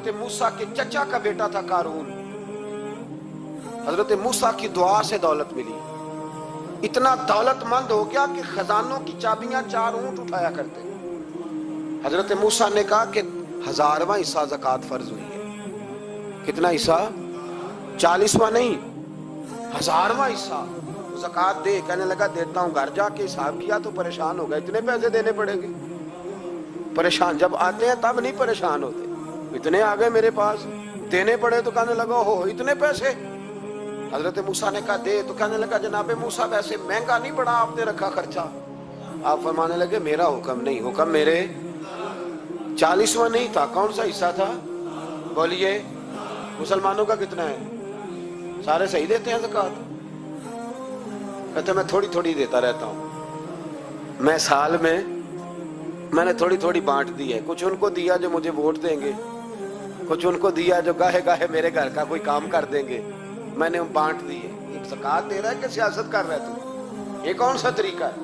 حضرت موسیٰ کے چچا کا بیٹا تھا قارون. حضرت موسیٰ کی دعا سے دولت ملی. اتنا دولت مند ہو گیا کہ خزانوں کی چابیاں 4 اونٹ اٹھایا کرتے. حضرت موسیٰ نے کہا کہ 1000واں حصہ زکوٰۃ فرض ہوئی ہے. کتنا حصہ؟ 40واں نہیں، 1000واں حصہ زکوٰۃ دے. کہنے لگا دیتا ہوں. گھر جا کے حساب کیا تو پریشان ہو گئے. اتنے پیسے دینے پڑیں گے. پریشان جب آتے ہیں تب نہیں پریشان ہوتے. اتنے آ گئے میرے پاس، دینے پڑے تو کہنے لگا ہو اتنے پیسے. حضرت موسیٰ نے کہا دے. تو کہنے لگا جناب موسیٰ ویسے مہنگا نہیں پڑا آپ نے رکھا خرچہ. آپ فرمانے لگے میرا حکم نہیں، حکم میرے 40واں نہیں تھا. کون سا حصہ تھا بولیے؟ مسلمانوں کا کتنا ہے؟ سارے صحیح دیتے ہیں زکوٰۃ؟ کہتے میں تھوڑی تھوڑی دیتا رہتا ہوں. میں سال میں نے تھوڑی تھوڑی بانٹ دی ہے. کچھ ان کو دیا جو مجھے ووٹ دیں گے، کچھ ان کو دیا جو گاہے گاہے میرے گھر کا کوئی کام کر دیں گے. میں نے بانٹ دی ہے. ایک زکوٰۃ دے رہا ہے کہ سیاست کر رہا ہے تو؟ یہ کون سا طریقہ ہے؟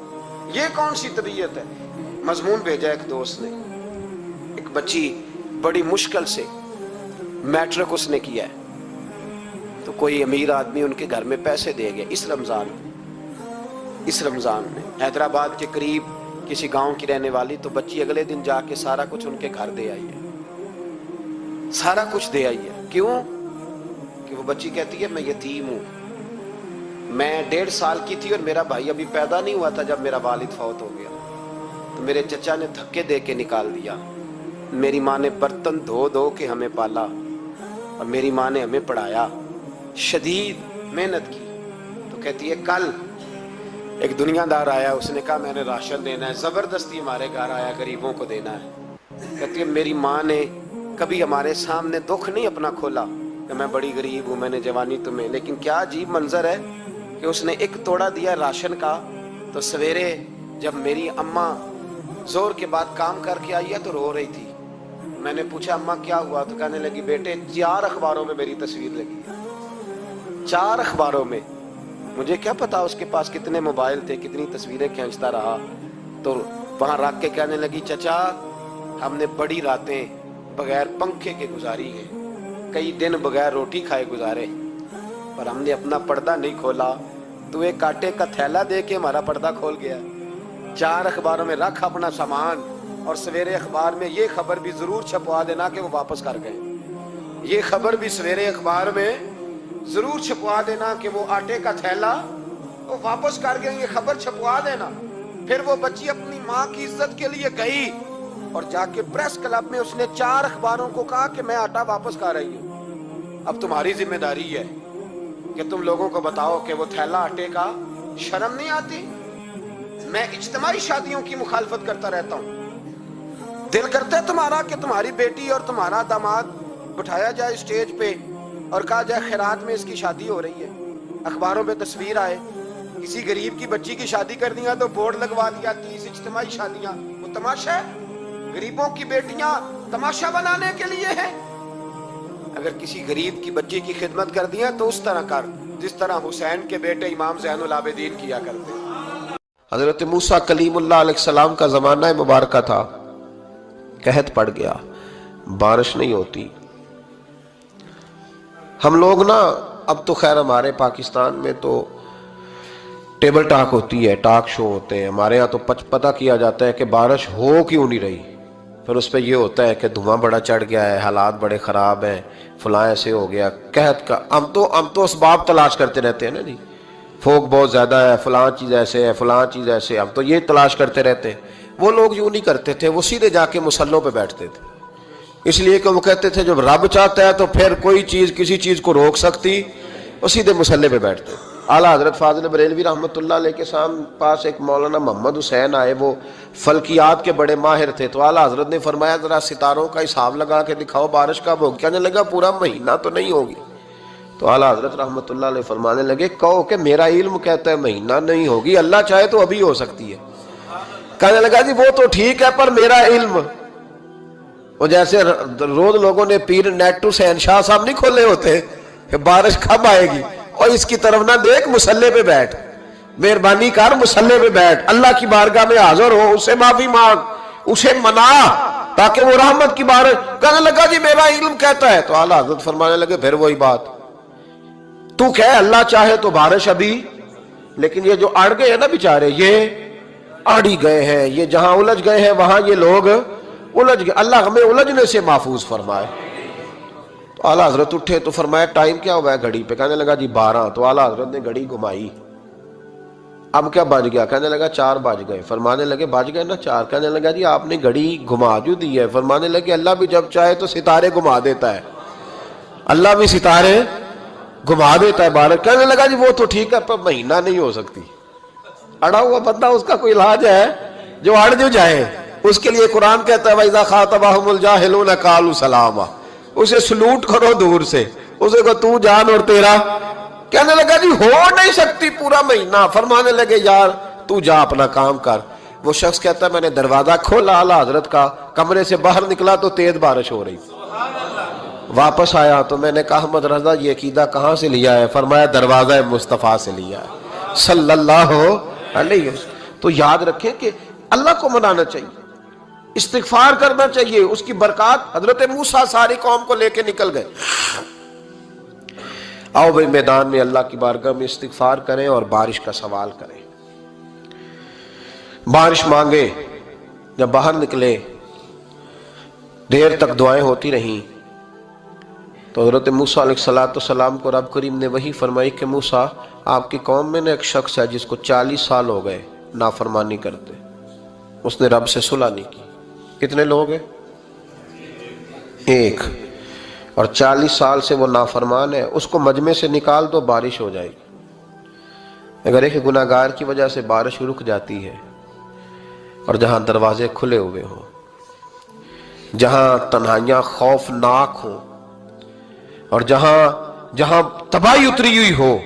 یہ کون سی طبیعت ہے؟ مضمون بھیجا ایک دوست نے. ایک بچی بڑی مشکل سے میٹرک اس نے کیا ہے، تو کوئی امیر آدمی ان کے گھر میں پیسے دے گیا اس رمضان میں. حیدرآباد کے قریب کسی گاؤں کی رہنے والی. تو بچی اگلے دن جا کے سارا کچھ ان کے گھر دے آئی ہے. سارا کچھ دے آئی ہے. کیوں؟ کہ وہ بچی کہتی ہے میں یتیم ہوں. میں 1.5 سال کی تھی اور میرا بھائی ابھی پیدا نہیں ہوا تھا جب میرا والد فوت ہو گیا. تو میرے چچا نے دھکے دے کے نکال دیا. میری ماں نے برتن دھو دھو کے ہمیں پالا اور میری ماں نے ہمیں پڑھایا. شدید محنت کی. تو کہتی ہے کل ایک دنیا دار آیا، اس نے کہا میں نے راشن دینا ہے. زبردستی ہمارے گھر آیا، غریبوں کو دینا ہے. کہتی ہے میری ماں نے کبھی ہمارے سامنے دکھ نہیں اپنا کھولا کہ میں بڑی غریب ہوں، میں نے جوانی تمہیں. لیکن کیا عجیب منظر ہے کہ اس نے ایک توڑا دیا راشن کا. تو سویرے جب میری اماں زور کے بعد کام کر کے آئی ہے تو رو رہی تھی. میں نے پوچھا اماں کیا ہوا؟ تو کہنے لگی بیٹے 4 اخباروں میں میری تصویر لگی ہے. 4 اخباروں میں. مجھے کیا پتا اس کے پاس کتنے موبائل تھے، کتنی تصویریں کھینچتا رہا. تو وہاں رکھ کے کہنے لگی چچا ہم نے بڑی راتیں بغیر پنکھے کے گزاری ہیں، کئی دن بغیر روٹی کھائے گزارے، پر ہم نے اپنا پردہ نہیں کھولا. تو ایک آٹے کا تھیلا دے کے ہمارا پردہ کھول گیا. 4 اخباروں میں رکھ اپنا سامان، اور سویرے اخبار میں یہ خبر بھی ضرور چھپوا دینا کہ وہ واپس کر گئے. یہ خبر بھی سویرے اخبار میں ضرور چھپوا دینا کہ وہ آٹے کا تھیلا وہ واپس کر گئے. یہ خبر چھپوا دینا. پھر وہ بچی اپنی ماں کی عزت کے لیے گئی اور جا کے پریس کلب میں اس نے 4 اخباروں کو کہا کہ میں آٹا واپس کر رہی ہوں. اب تمہاری ذمہ داری ہے کہ تم لوگوں کو بتاؤ کہ وہ تھیلا آٹے کا. شرم نہیں آتی؟ میں اجتماعی شادیوں کی مخالفت کرتا رہتا ہوں. دل کرتا ہے تمہارا کہ تمہاری بیٹی اور تمہارا داماد بٹھایا جائے اسٹیج پہ اور کہا جائے خیرات میں اس کی شادی ہو رہی ہے، اخباروں پہ تصویر آئے. کسی غریب کی بچی کی شادی کر دیا تو بورڈ لگوا دیا 30 اجتماعی شادیاں. وہ تماشا ہے؟ غریبوں کی بیٹیاں تماشا بنانے کے لیے ہیں. اگر کسی غریب کی بچی کی خدمت کر دیا تو اس طرح کر جس طرح حسین کے بیٹے امام زین العابدین کیا کرتے. حضرت موسیٰ کلیم اللہ علیہ السلام کا زمانہ مبارکہ تھا. قحط پڑ گیا، بارش نہیں ہوتی. ہم لوگ نا اب تو خیر ہمارے پاکستان میں تو ٹیبل ٹاک ہوتی ہے، ٹاک شو ہوتے ہیں. ہمارے ہاں تو پتہ کیا جاتا ہے کہ بارش ہو کیوں نہیں رہی. پھر اس پہ یہ ہوتا ہے کہ دھواں بڑا چڑھ گیا ہے، حالات بڑے خراب ہیں، فلاں ایسے ہو گیا قحط کا. ہم تو اسباب تلاش کرتے رہتے ہیں نا جی. فوق بہت زیادہ ہے، فلاں چیز ایسے ہے، فلاں چیز ایسے. ہم تو یہ تلاش کرتے رہتے ہیں. وہ لوگ یوں نہیں کرتے تھے، وہ سیدھے جا کے مسلوں پہ بیٹھتے تھے. اس لیے کہ وہ کہتے تھے جب رب چاہتا ہے تو پھر کوئی چیز کسی چیز کو روک سکتی. وہ سیدھے مسلے پہ بیٹھتے. اعلیٰ حضرت فاضل بریلوی رحمۃ اللہ علیہ کے پاس ایک مولانا محمد حسین آئے. وہ فلکیات کے بڑے ماہر تھے. تو اعلیٰ حضرت نے فرمایا ذرا ستاروں کا حساب لگا کے دکھاؤ بارش کب ہوگی. کہنے لگا پورا مہینہ تو نہیں ہوگی. تو اعلیٰ حضرت رحمۃ اللہ علیہ فرمانے لگے کہو کہ میرا علم کہتا ہے مہینہ نہیں ہوگی، اللہ چاہے تو ابھی ہو سکتی ہے. کہنے لگا جی وہ تو ٹھیک ہے پر میرا علم. وہ جیسے روز لوگوں نے پیر نیٹو حسین شاہ صاحب نہیں کھولے ہوتے کہ بارش کب آئے گی، اور اس کی طرف نہ دیکھ، مسلے پہ بیٹھ، مہربانی کر مسلے پہ بیٹھ، اللہ کی بارگاہ میں حاضر ہو، اسے معافی مانگ، اسے منا تاکہ وہ رحمت کی بارش. کہنے لگا جی میرا علم کہتا ہے. تو اعلیٰ حضرت فرمانے لگے پھر وہی بات, تو کہے اللہ چاہے تو بارش ابھی, لیکن یہ جو اڑ گئے ہیں نا بیچارے, یہ اڑ ہی گئے ہیں, یہ جہاں الجھ گئے ہیں وہاں یہ لوگ الجھ گئے. اللہ ہمیں الجھنے سے محفوظ فرمائے. تو اعلیٰ حضرت اٹھے تو فرمایا ٹائم کیا ہوا ہے گھڑی پہ؟ کہنے لگا جی 12. تو اعلیٰ حضرت نے گھڑی گھمائی, اب کیا بج گیا؟ کہنے لگا 4 بج گئے. فرمانے لگے بج گئے نا 4. کہنے لگا جی آپ نے گھڑی گھما جو دی ہے. فرمانے لگے اللہ بھی جب چاہے تو ستارے گھما دیتا ہے, اللہ بھی ستارے گھما دیتا ہے بارش. کہنے لگا جی وہ تو ٹھیک ہے پر مہینہ نہیں ہو سکتی. اڑا ہوا بندہ اس کا کوئی علاج ہے جو اڑ جو جائے, اس کے لیے قرآن کہتا ہے وَإِذَا خَاطَبَهُمُ الْجَاهِلُونَ قَالُوا سَلَامًا. اسے سلوٹ کرو دور سے, اسے کو تو جان اور تیرا. کہنے لگا جی ہو نہیں سکتی پورا مہینہ. فرمانے لگے یار تو جا اپنا کام کر. وہ شخص کہتا ہے میں نے دروازہ کھولا اعلیٰ حضرت کا, کمرے سے باہر نکلا تو تیز بارش ہو رہی. واپس آیا تو میں نے کہا احمد رضا یہ عقیدہ کہاں سے لیا ہے؟ فرمایا دروازہ مصطفیٰ سے لیا ہے صلی اللہ علیہ وسلم. تو یاد رکھیں کہ اللہ کو منانا چاہیے, استغفار کرنا چاہیے, اس کی برکات. حضرت موسیٰ ساری قوم کو لے کے نکل گئے. آؤ بھائی میدان میں اللہ کی بارگاہ میں استغفار کریں اور بارش کا سوال کریں, بارش مانگے. جب باہر نکلے دیر تک دعائیں ہوتی رہیں تو حضرت موسیٰ علیہ السلام کو رب کریم نے وحی فرمائی کہ موسیٰ آپ کی قوم میں نے ایک شخص ہے جس کو 40 سال ہو گئے نافرمانی کرتے, اس نے رب سے صلح نہیں کی. کتنے لوگ ہیں؟ ایک. اور 40 سال سے وہ نافرمان ہے, اس کو مجمع سے نکال دو بارش ہو جائے گی. اگر ایک گناہگار کی وجہ سے بارش رک جاتی ہے اور جہاں دروازے کھلے ہوئے ہوں, جہاں تنہائیاں خوفناک ہوں, اور جہاں تباہی اتری ہوئی ہو,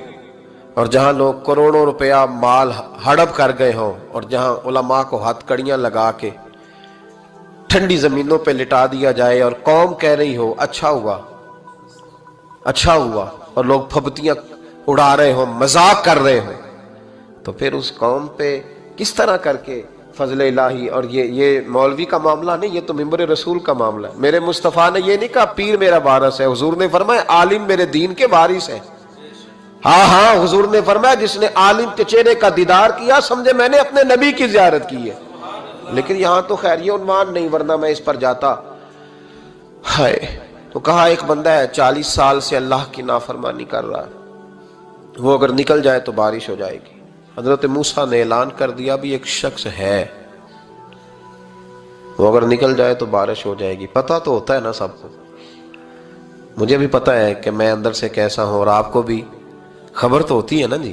اور جہاں لوگ کروڑوں روپیہ مال ہڑپ کر گئے ہوں, اور جہاں علماء کو ہاتھ کڑیاں لگا کے ٹھنڈی زمینوں پہ لٹا دیا جائے اور قوم کہہ رہی ہو اچھا ہوا اچھا ہوا, اور لوگ پھبتیاں اڑا رہے ہوں, مذاق کر رہے ہوں, تو پھر اس قوم پہ کس طرح کر کے فضل الہی. اور یہ مولوی کا معاملہ نہیں, یہ تو ممبر رسول کا معاملہ ہے. میرے مصطفیٰ نے یہ نہیں کہا پیر میرا وارث ہے, حضور نے فرمایا عالم میرے دین کے وارث ہے. ہاں حضور نے فرمایا جس نے عالم کے چہرے کا دیدار کیا سمجھے میں نے اپنے نبی کی زیارت کی ہے. لیکن یہاں تو خیر یہ عنوان نہیں, ورنہ میں اس پر جاتا. ہائے, تو کہا ایک بندہ ہے 40 سال سے اللہ کی نافرمانی کر رہا ہے, وہ اگر نکل جائے تو بارش ہو جائے گی. حضرت موسیٰ نے اعلان کر دیا بھی ایک شخص ہے, وہ اگر نکل جائے تو بارش ہو جائے گی. پتہ تو ہوتا ہے نا سب کو, مجھے بھی پتہ ہے کہ میں اندر سے کیسا ہوں, اور آپ کو بھی خبر تو ہوتی ہے نا جی.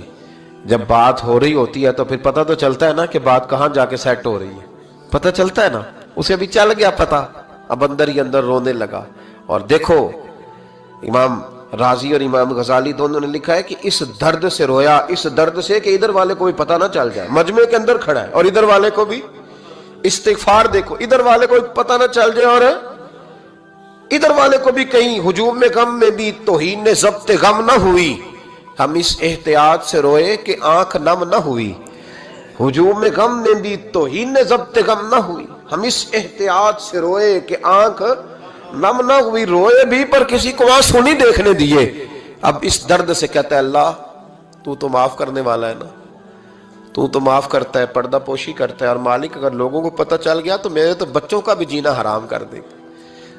جب بات ہو رہی ہوتی ہے تو پھر پتہ تو چلتا ہے نا کہ بات کہاں جا کے سیٹ ہو رہی ہے, پتہ چلتا ہے نا. اسے بھی چل گیا پتہ, اب اندر ہی اندر رونے لگا. اور دیکھو امام رازی اور امام غزالی دونوں نے لکھا ہے کہ اس درد سے رویا, اس درد سے کہ ادھر والے کو بھی پتہ نہ چل جائے, مجمع کے اندر کھڑا ہے اور ادھر والے کو بھی استغفار, دیکھو ادھر والے کو پتہ نہ چل جائے اور ادھر والے کو بھی کہیں ہجوم میں غم میں بھی توہین نے ضبط غم نہ ہوئی. ہم اس احتیاط سے روئے کہ آنکھ نم نہ ہوئی, ہجوم میں غم میں بھی توہین نے ضبط غم نہ ہوئی. ہم اس احتیاط سے روئے کہ آنکھ نم نہ ہوئی, روئے بھی پر کسی کو آنسو نہیں دیکھنے دیے. اب اس درد سے کہتا ہے اللہ تو تو معاف کرنے والا ہے نا, تو تو معاف کرتا ہے, پردہ پوشی کرتا ہے, اور مالک اگر لوگوں کو پتہ چل گیا تو میرے تو بچوں کا بھی جینا حرام کر دے گا.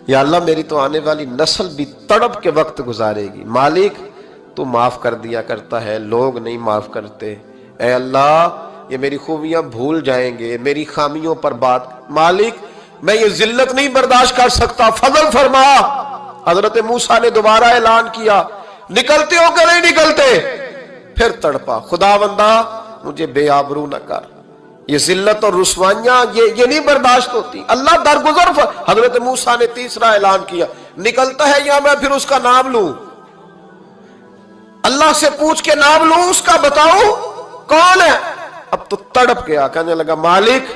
یا اللہ میری تو آنے والی نسل بھی تڑپ کے وقت گزارے گی. مالک تو معاف کر دیا کرتا ہے, لوگ نہیں معاف کرتے. اے اللہ یہ میری خوبیاں بھول جائیں گے, میری خامیوں پر بات. مالک میں یہ ذلت نہیں برداشت کر سکتا, فضل فرما. حضرت موسیٰ نے دوبارہ اعلان کیا نکلتے ہو کہ نہیں نکلتے؟ پھر تڑپا, خداوندا مجھے بے آبرو نہ کر, یہ ذلت اور رسوائیاں یہ نہیں برداشت ہوتی. اللہ درگزر. حضرت موسیٰ نے تیسرا اعلان کیا نکلتا ہے یا میں پھر اس کا نام لوں, اللہ سے پوچھ کے نام لوں اس کا, بتاؤ کون ہے. اب تو تڑپ گیا, کہنے لگا مالک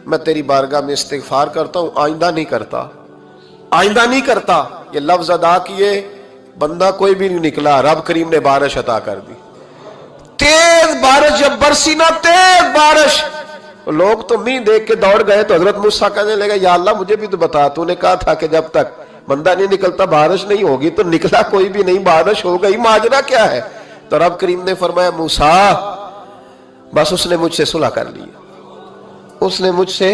میں تیری بارگاہ میں استغفار کرتا ہوں, آئندہ نہیں کرتا, آئندہ نہیں کرتا. یہ لفظ ادا کیے, بندہ کوئی بھی نہیں نکلا. رب کریم نے بارش عطا کر دی, تیز بارش. جب برسی نا تیز بارش, لوگ تو می دیکھ کے دوڑ گئے تو حضرت موسیٰ کہنے لگا یا اللہ مجھے بھی تو بتا، تو نے کہا تھا کہ جب تک بندہ نہیں نکلتا بارش نہیں ہوگی، تو نکلا کوئی بھی نہیں، بارش ہو گئی، ماجرا کیا ہے؟ تو رب کریم نے فرمایا موسیٰ بس اس نے مجھ سے صلح کر لی، اس نے مجھ سے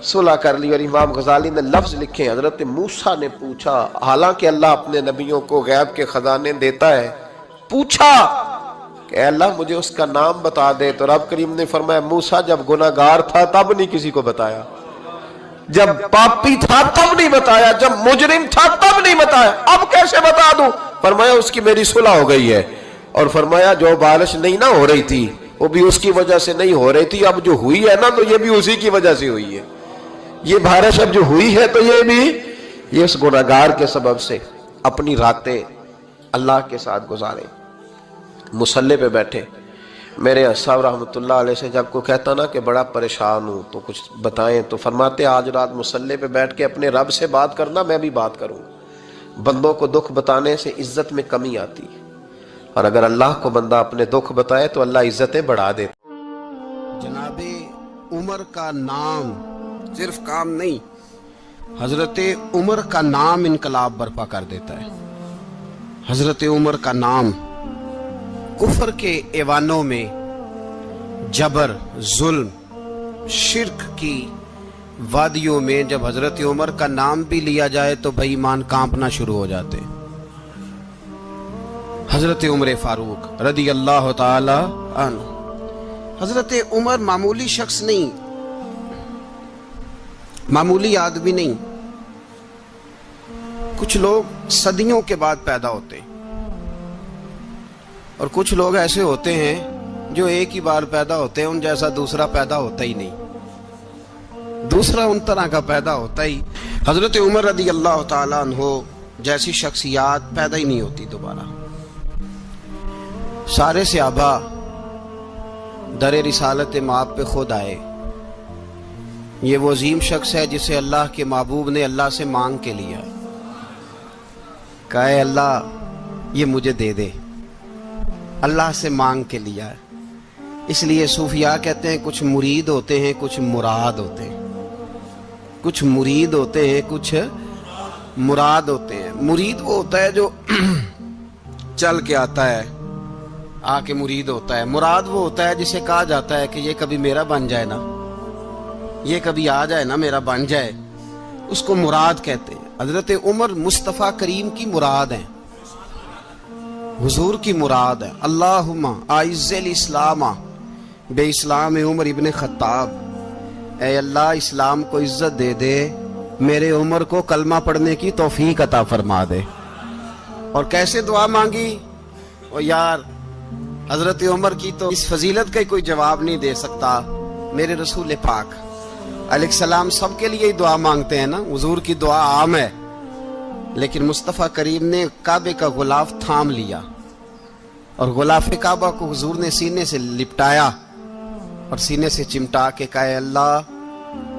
صلح کر لی۔ اور امام غزالی نے لفظ لکھے، حضرت موسیٰ نے پوچھا، حالانکہ اللہ اپنے نبیوں کو غیب کے خزانے دیتا ہے، پوچھا کہ اے اللہ مجھے اس کا نام بتا دے، تو رب کریم نے فرمایا موسیٰ جب گناہگار تھا تب نہیں کسی کو بتایا، جب پاپی تھا تب نہیں بتایا، جب مجرم تھا تب نہیں بتایا، اب کیسے بتا دوں؟ فرمایا اس کی میری صلح ہو گئی ہے، اور فرمایا جو بارش نہیں نہ ہو رہی تھی وہ بھی اس کی وجہ سے نہیں ہو رہی تھی، اب جو ہوئی ہے نا تو یہ بھی اسی کی وجہ سے ہوئی ہے، یہ بارش اب جو ہوئی ہے تو یہ بھی یہ اس گناہگار کے سبب سے۔ اپنی راتیں اللہ کے ساتھ گزارے، مصلی پہ بیٹھے۔ میرے صاحب رحمۃ اللہ علیہ سے جب کوئی کہتا نا کہ بڑا پریشان ہوں تو کچھ بتائیں، تو فرماتے آج رات مصلی پہ بیٹھ کے اپنے رب سے بات کرنا، میں بھی بات کروں گا۔ بندوں کو دکھ بتانے سے عزت میں کمی آتی ہے، اور اگر اللہ کو بندہ اپنے دکھ بتائے تو اللہ عزتیں بڑھا دیتا۔ جناب عمر کا نام صرف کام نہیں، حضرت عمر کا نام انقلاب برپا کر دیتا ہے۔ حضرت عمر کا نام کفر کے ایوانوں میں جبر، ظلم، شرک کی وادیوں میں جب حضرت عمر کا نام بھی لیا جائے تو بے ایمان کانپنا شروع ہو جاتے۔ حضرت عمر فاروق رضی اللہ تعالی عنہ، حضرت عمر معمولی شخص نہیں، معمولی آدمی نہیں۔ کچھ لوگ صدیوں کے بعد پیدا ہوتے ہیں، اور کچھ لوگ ایسے ہوتے ہیں جو ایک ہی بار پیدا ہوتے ہیں، ان جیسا دوسرا پیدا ہوتا ہی نہیں، دوسرا ان طرح کا پیدا ہوتا ہی۔ حضرت عمر رضی اللہ تعالیٰ عنہ جیسی شخصیات پیدا ہی نہیں ہوتی دوبارہ۔ سارے صحابہ در رسالت مآب پہ خود آئے۔ یہ وہ عظیم شخص ہے جسے اللہ کے محبوب نے اللہ سے مانگ کے لیا، کہا اے اللہ یہ مجھے دے دے، اللہ سے مانگ کے لیا ہے۔ اس لیے صوفیاء کہتے ہیں کچھ مرید ہوتے ہیں کچھ مراد ہوتے ہیں، کچھ مرید ہوتے ہیں کچھ مراد ہوتے ہیں۔ مرید وہ ہوتا ہے جو چل کے آتا ہے، آ کے مرید ہوتا ہے۔ مراد وہ ہوتا ہے جسے کہا جاتا ہے کہ یہ کبھی میرا بن جائے نا، یہ کبھی آ جائے نا، میرا بن جائے، اس کو مراد کہتے ہیں۔ حضرت عمر مصطفیٰ کریم کی مراد ہیں، حضور کی مراد ہے۔ اللہم اعز الاسلام بے اسلام عمر ابن خطاب، اے اللہ اسلام کو عزت دے دے، میرے عمر کو کلمہ پڑھنے کی توفیق عطا فرما دے۔ اور کیسے دعا مانگی؟ او یار حضرت عمر کی تو اس فضیلت کا کوئی جواب نہیں دے سکتا۔ میرے رسول پاک علیہ السلام سب کے لیے ہی دعا مانگتے ہیں نا، حضور کی دعا عام ہے، لیکن مصطفیٰ کریم نے کعبے کا غلاف تھام لیا، اور غلاف کعبہ کو حضور نے سینے سے لپٹایا اور سینے سے چمٹا کے کہا اے اللہ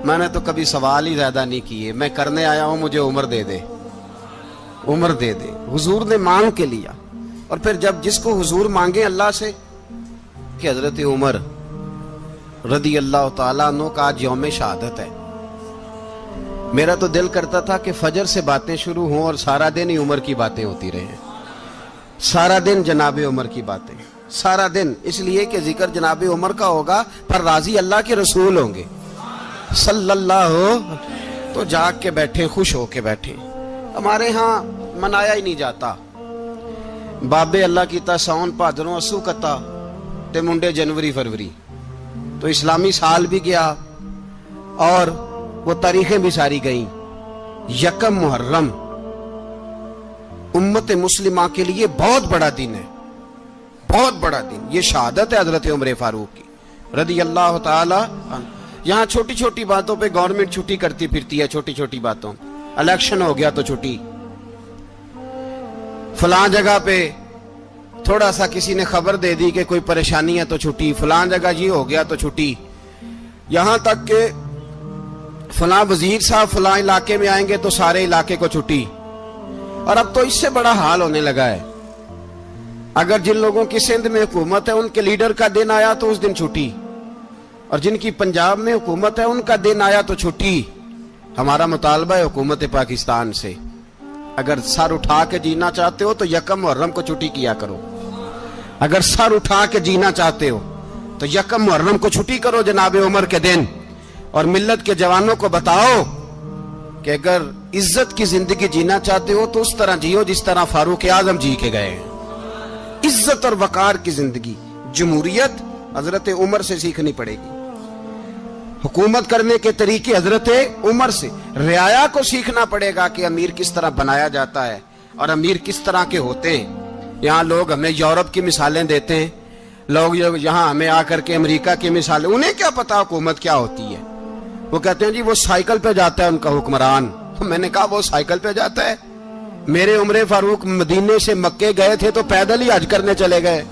میں نے تو کبھی سوال ہی زیادہ نہیں کیے، میں کرنے آیا ہوں، مجھے عمر دے دے، عمر دے دے۔ حضور نے مانگ کے لیا۔ اور پھر جب جس کو حضور مانگے اللہ سے کہ حضرت عمر رضی اللہ تعالیٰ عنہ کا آج یوم شہادت ہے، میرا تو دل کرتا تھا کہ فجر سے باتیں شروع ہوں اور سارا دن ہی عمر کی باتیں ہوتی رہیں، سارا دن جناب عمر کی باتیں، سارا دن، اس لیے کہ ذکر جناب عمر کا ہوگا پر راضی اللہ کے رسول ہوں گے صلی اللہ، تو جاگ کے بیٹھے، خوش ہو کے بیٹھے۔ ہمارے ہاں منایا ہی نہیں جاتا، بابے اللہ کیتا ساؤن بھادروں اسو کتا تے منڈے جنوری فروری، تو اسلامی سال بھی گیا اور وہ تاریخیں بھی ساری گئیں۔ یکم محرم امت مسلمہ کے لیے بہت بڑا دن ہے، بہت بڑا دن، یہ شہادت ہے حضرت عمر فاروق کی رضی اللہ تعالی عنہ۔ یہاں چھوٹی چھوٹی باتوں پہ گورنمنٹ چھٹی کرتی پھرتی ہے، چھوٹی چھوٹی باتوں، الیکشن ہو گیا تو چھٹی، فلاں جگہ پہ تھوڑا سا کسی نے خبر دے دی کہ کوئی پریشانی ہے تو چھٹی، فلاں جگہ یہ ہو گیا تو چھٹی، یہاں تک کہ فلاں وزیر صاحب فلاں علاقے میں آئیں گے تو سارے علاقے کو چھٹی۔ اور اب تو اس سے بڑا حال ہونے لگا ہے، اگر جن لوگوں کی سندھ میں حکومت ہے ان کے لیڈر کا دن آیا تو اس دن چھٹی، اور جن کی پنجاب میں حکومت ہے ان کا دن آیا تو چھٹی. ہمارا مطالبہ ہے حکومت پاکستان سے, اگر سر اٹھا کے جینا چاہتے ہو تو یکم محرم کو چھٹی کیا کرو. اگر سر اٹھا کے جینا چاہتے ہو تو یکم محرم کو چھٹی کرو جناب عمر کے دن, اور ملت کے جوانوں کو بتاؤ کہ اگر عزت کی زندگی جینا چاہتے ہو تو اس طرح جیو جس طرح فاروق اعظم جی کے گئے. عزت اور وقار کی زندگی, جمہوریت حضرت عمر سے سیکھنی پڑے گی. حکومت کرنے کے طریقے حضرت عمر سے. رعایا کو سیکھنا پڑے گا کہ امیر کس طرح بنایا جاتا ہے اور امیر کس طرح کے ہوتے ہیں. یہاں لوگ ہمیں یورپ کی مثالیں دیتے ہیں, لوگ یہاں ہمیں آ کر کے امریکہ کی مثالیں, انہیں کیا پتا حکومت کیا ہوتی ہے. وہ کہتے ہیں جی وہ سائیکل پہ جاتا ہے ان کا حکمران. میں نے کہا وہ سائیکل پہ جاتا ہے؟ میرے عمر فاروق مدینے سے مکے گئے تھے تو پیدل ہی حج کرنے چلے گئے,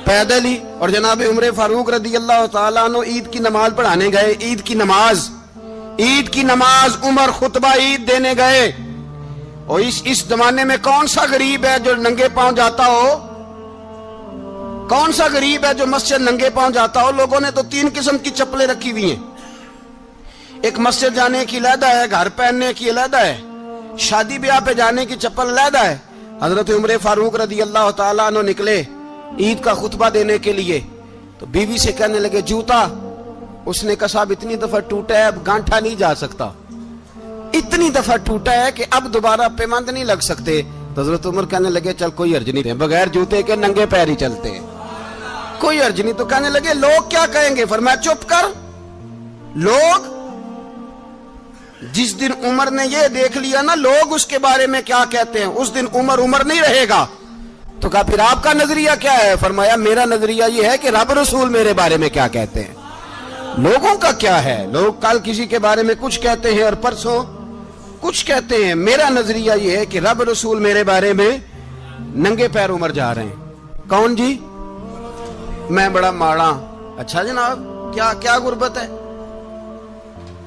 پیدل ہی. اور جناب عمر فاروق رضی اللہ تعالیٰ عنہ عید کی نماز پڑھانے گئے. عید کی نماز عمر خطبہ عید دینے گئے. اور اس زمانے میں کون سا غریب ہے جو ننگے پاؤں جاتا ہو؟ کون سا غریب ہے جو مسجد ننگے پاؤں جاتا ہو؟ لوگوں نے تو 3 قسم کی چپلیں رکھی ہوئی ہیں. ایک مسجد جانے کی علیحدہ ہے, گھر پہننے کی علیحدہ ہے, شادی بیاہ پہ جانے کی چپل علیحدہ ہے. حضرت عمر فاروق رضی اللہ تعالیٰ عنہ نکلے عید کا خطبہ دینے کے لیے تو بیوی سے کہنے لگے جوتا. اس نے کہا صاحب اتنی دفعہ ٹوٹا ہے اب گانٹھا نہیں جا سکتا, اتنی دفعہ ٹوٹا ہے کہ اب دوبارہ پیمند نہیں لگ سکتے. تو حضرت عمر کہنے لگے چل کوئی حرج نہیں, بغیر جوتے کے ننگے پیر ہی چلتے ہیں, کوئی حرج نہیں. تو کہنے لگے لوگ کیا کہیں گے؟ فرمایا چپ کر. لوگ جس دن عمر نے یہ دیکھ لیا نا لوگ اس کے بارے میں کیا کہتے ہیں, اس دن عمر نہیں رہے گا. تو کہا پھر آپ کا نظریہ کیا ہے؟ فرمایا میرا نظریہ یہ ہے کہ رب رسول میرے بارے میں کیا کہتے ہیں. لوگوں کا کیا ہے؟ لوگ کل کسی کے بارے میں کچھ کہتے ہیں اور پرسوں کچھ کہتے ہیں. میرا نظریہ یہ ہے کہ رب رسول میرے بارے میں ننگے پیر عمر جا رہے ہیں. کون جی؟ میں بڑا ماڑا. اچھا جناب کیا غربت ہے؟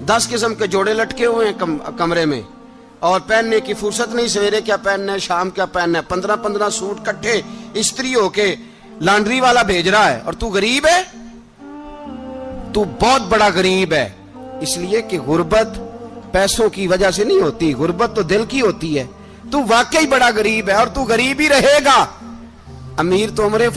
10 قسم کے جوڑے لٹکے ہوئے ہیں کمرے میں اور پہننے کی فرصت نہیں. سویرے کیا پہننا ہے, شام کیا پہننا ہے, 15 سوٹ کٹھے استری ہو کے لانڈری والا بھیج رہا ہے, اور تو غریب ہے. تو بہت بڑا غریب ہے. اس لیے کہ غربت پیسوں کی وجہ سے نہیں ہوتی, غربت تو دل کی ہوتی ہے. تو واقعی بڑا غریب ہے اور تو غریب ہی رہے گا. امیر تو عمر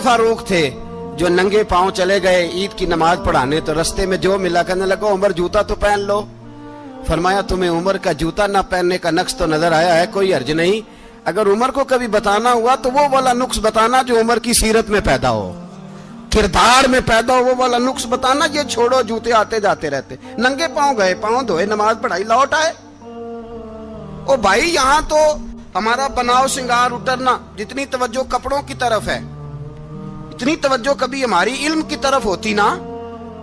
فاروق تھے جو ننگے پاؤں چلے گئے عید کی نماز پڑھانے. تو رستے میں جو ملا کہنے لگا عمر جوتا تو پہن لو. فرمایا تمہیں عمر کا جوتا نہ پہننے کا نقص تو نظر آیا ہے, کوئی حرج نہیں. اگر عمر کو کبھی بتانا ہوا تو وہ والا نقص بتانا جو عمر کی سیرت میں پیدا ہو, کردار میں پیدا ہو, وہ والا نقص بتانا. یہ چھوڑو جوتے آتے جاتے رہتے, ننگے پاؤں گئے, پاؤں دھوئے, نماز پڑھائی, لوٹ آئے. او بھائی یہاں تو ہمارا بناؤ سنگار اترنا, جتنی توجہ کپڑوں کی طرف ہے اتنی توجہ کبھی ہماری علم کی طرف ہوتی نا,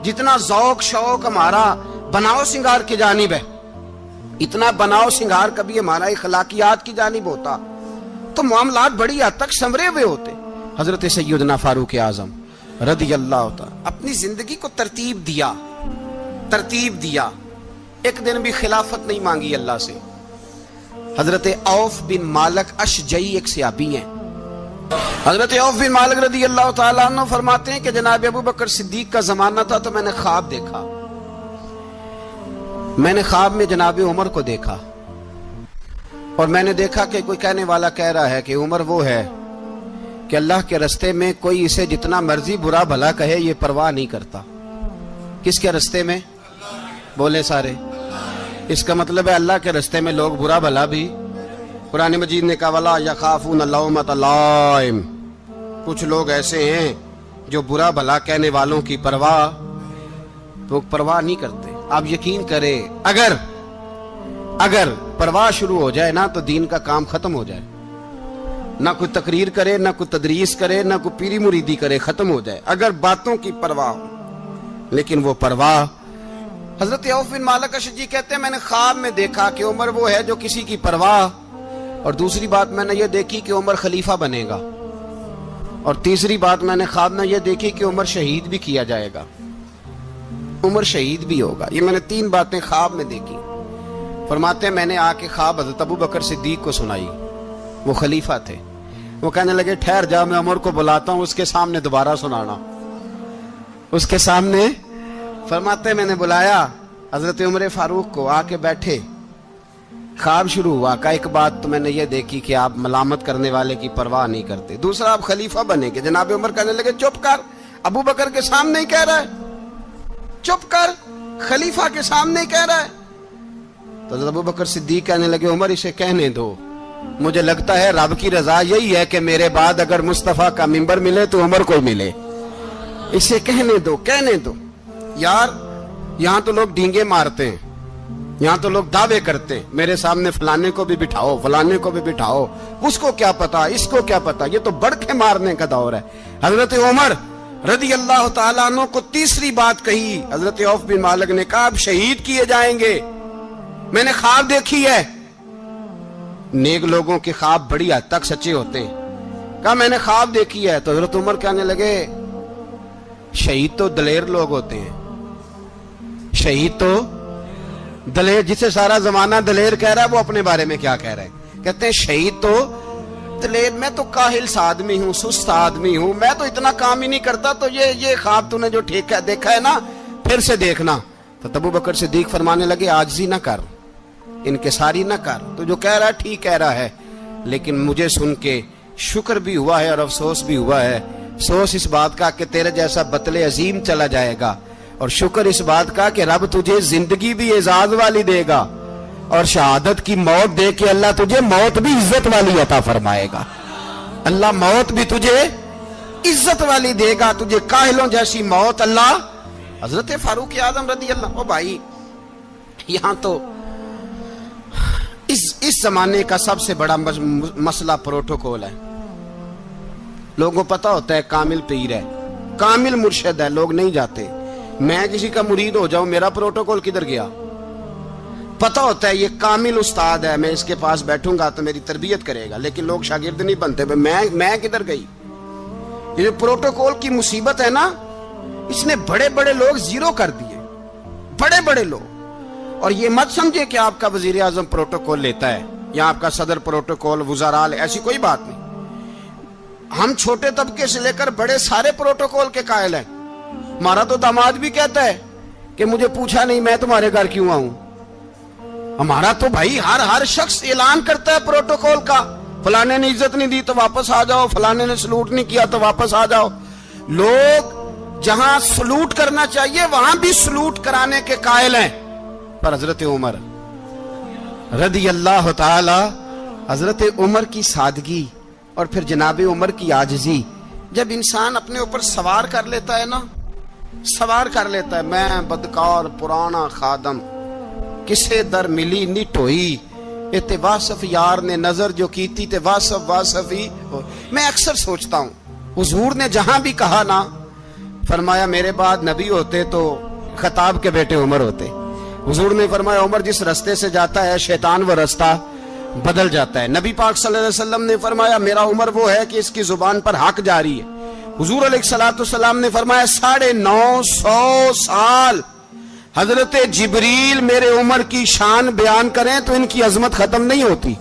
جتنا ذوق شوق ہمارا بناؤ سنگار کی جانب ہے, اتنا بناؤ سنگار کبھی ہمارا اخلاقیات کی جانب ہوتا تو معاملات بڑی حد تک سنورے ہوئے ہوتے. حضرت سیدنا فاروق اعظم رضی اللہ تعالی اپنی زندگی کو ترتیب دیا. ایک دن بھی خلافت نہیں مانگی اللہ سے. حضرت عوف بن مالک اشجعی ایک صحابی ہیں. حضرت عوف بن مالک رضی اللہ تعالیٰ عنہ فرماتے ہیں کہ جناب ابو بکر صدیق کا زمانہ تھا تو میں نے خواب دیکھا. میں نے خواب میں جناب عمر کو دیکھا اور میں نے دیکھا کہ کوئی کہنے والا کہہ رہا ہے کہ عمر وہ ہے کہ اللہ کے رستے میں کوئی اسے جتنا مرضی برا بھلا کہے یہ پرواہ نہیں کرتا. کس کے رستے میں؟ بولے سارے. اس کا مطلب ہے اللہ کے رستے میں لوگ برا بھلا بھی. قرآن مجید نے کہا وَلَا يَخَافُونَ لَوْمَةَ لَائِمٍ. کچھ لوگ ایسے ہیں جو برا بھلا کہنے والوں کی پرواہ نہیں کرتے. آپ یقین کریں اگر پرواہ شروع ہو جائے نا تو دین کا کام ختم ہو جائے. نہ کوئی تقریر کرے, نہ کوئی تدریس کرے, نہ کوئی پیری مریدی کرے, ختم ہو جائے اگر باتوں کی پرواہ ہو. لیکن وہ پرواہ. حضرت عوف بن مالک اشجعی کہتے ہیں میں نے خواب میں دیکھا کہ عمر وہ ہے جو کسی کی پرواہ, اور دوسری بات میں نے یہ دیکھی کہ عمر خلیفہ بنے گا, اور تیسری بات میں نے خواب میں یہ دیکھی کہ عمر شہید بھی کیا جائے گا, عمر شہید بھی ہوگا. یہ میں نے 3 باتیں خواب میں دیکھی. فرماتے ہیں میں نے آ کے خواب حضرت ابو بکر صدیق کو سنائی, وہ خلیفہ تھے. وہ کہنے لگے ٹھہر جا, میں عمر کو بلاتا ہوں, اس کے سامنے دوبارہ سنانا. اس کے سامنے فرماتے میں نے بلایا حضرت عمر فاروق کو، آ کے بیٹھے، خواب شروع ہوا کہ ایک بات تو میں نے یہ دیکھی کہ آپ ملامت کرنے والے کی پرواہ نہیں کرتے، دوسرا آپ خلیفہ بنے گے۔ جناب عمر کہنے لگے چپ کر، ابو بکر کے سامنے ہی کہہ رہا ہے، چپ کر، خلیفہ کے سامنے ہی کہہ رہا ہے۔ تو حضرت ابو بکر صدیق کہنے لگے عمر اسے کہنے دو، مجھے لگتا ہے رب کی رضا یہی ہے کہ میرے بعد اگر مصطفیٰ کا منبر ملے تو عمر کو ملے، اسے کہنے دو، کہنے دو۔ یار یہاں تو لوگ ڈینگے مارتے ہیں، یہاں تو لوگ دعوے کرتے ہیں میرے سامنے فلانے کو بھی بٹھاؤ، فلانے کو بھی بٹھاؤ، اس کو کیا پتا، اس کو کیا پتا، یہ تو بڑکے مارنے کا دور ہے۔ حضرت عمر رضی اللہ تعالیٰ عنہ کو تیسری بات کہی، حضرت عوف بن مالک نے کہا آپ شہید کیے جائیں گے، میں نے خواب دیکھی ہے۔ نیک لوگوں کے خواب بڑی حد تک سچے ہوتے ہیں، کہا میں نے خواب دیکھی ہے۔ تو حضرت عمر کہنے لگے شہید تو دلیر لوگ ہوتے ہیں، شہید تو دلیر، جسے سارا زمانہ دلیر کہہ رہا ہے وہ اپنے بارے میں کیا کہہ رہا ہے، کہتے ہیں شہید تو دلیر، میں تو کاہل سا آدمی ہوں، سست آدمی ہوں، میں تو اتنا کام ہی نہیں کرتا، تو یہ خواب تو نے جو ٹھیک ہے دیکھا ہے نا پھر سے دیکھنا۔ تو ابو بکر صدیق فرمانے لگے عاجزی نہ کر، انکساری نہ کر، تو جو کہہ رہا ہے ٹھیک کہہ رہا ہے، لیکن مجھے سن کے شکر بھی ہوا ہے اور افسوس بھی ہوا ہے۔ افسوس اس بات کا کہ تیرے جیسا بطل عظیم چلا جائے گا، اور شکر اس بات کا کہ رب تجھے زندگی بھی اعزاز والی دے گا، اور شہادت کی موت دے کے اللہ تجھے موت بھی عزت والی عطا فرمائے گا۔ اللہ موت بھی تجھے عزت والی دے گا، تجھے کاہلوں جیسی موت اللہ۔ حضرت فاروق اعظم رضی اللہ، او بھائی یہاں تو اس زمانے کا سب سے بڑا مسئلہ پروٹوکول ہے۔ لوگوں پتہ ہوتا ہے کامل پیر ہے، کامل مرشد ہے، لوگ نہیں جاتے۔ میں کسی کا مرید ہو جاؤں، میرا پروٹوکول کدھر گیا؟ پتہ ہوتا ہے یہ کامل استاد ہے، میں اس کے پاس بیٹھوں گا تو میری تربیت کرے گا، لیکن لوگ شاگرد نہیں بنتے، میں کدھر گئی؟ یہ جو پروٹوکول کی مصیبت ہے نا، اس نے بڑے بڑے لوگ زیرو کر دیے، بڑے بڑے لوگ۔ اور یہ مت سمجھے کہ آپ کا وزیر اعظم پروٹوکول لیتا ہے یا آپ کا صدر پروٹوکول، وزراء، ایسی کوئی بات نہیں۔ ہم چھوٹے طبقے سے لے کر بڑے سارے پروٹوکول کے قائل ہیں۔ ہمارا تو داماد بھی کہتا ہے کہ مجھے پوچھا نہیں میں تمہارے گھر کیوں آؤں۔ ہمارا تو بھائی ہر شخص اعلان کرتا ہے پروٹوکول کا، فلانے نے عزت نہیں دی تو واپس آ جاؤ، فلانے نے سلوٹ نہیں کیا تو واپس آ جاؤ۔ لوگ جہاں سلوٹ کرنا چاہیے وہاں بھی سلوٹ کرانے کے قائل ہیں۔ پر حضرت عمر رضی اللہ تعالی، حضرت عمر کی سادگی اور پھر جناب عمر کی عاجزی، جب انسان اپنے اوپر سوار کر لیتا ہے نا، سوار کر لیتا ہے، میں بدکار پرانا خادم، کسے در ملی نٹ ہوئی، تے واصف یار نے نظر جو کیتی تے واصف ہی۔ میں اکثر سوچتا ہوں حضور نے جہاں بھی کہا نا، فرمایا میرے بعد نبی ہوتے تو خطاب کے بیٹے عمر ہوتے۔ حضور نے فرمایا عمر جس رستے سے جاتا ہے شیطان وہ رستہ بدل جاتا ہے۔ نبی پاک صلی اللہ علیہ وسلم نے فرمایا میرا عمر وہ ہے کہ اس کی زبان پر حق جاری ہے۔ حضور علیہ الصلوۃ نے فرمایا 950 سال حضرت جبریل میرے عمر کی شان بیان کریں تو ان کی عظمت ختم نہیں ہوتی۔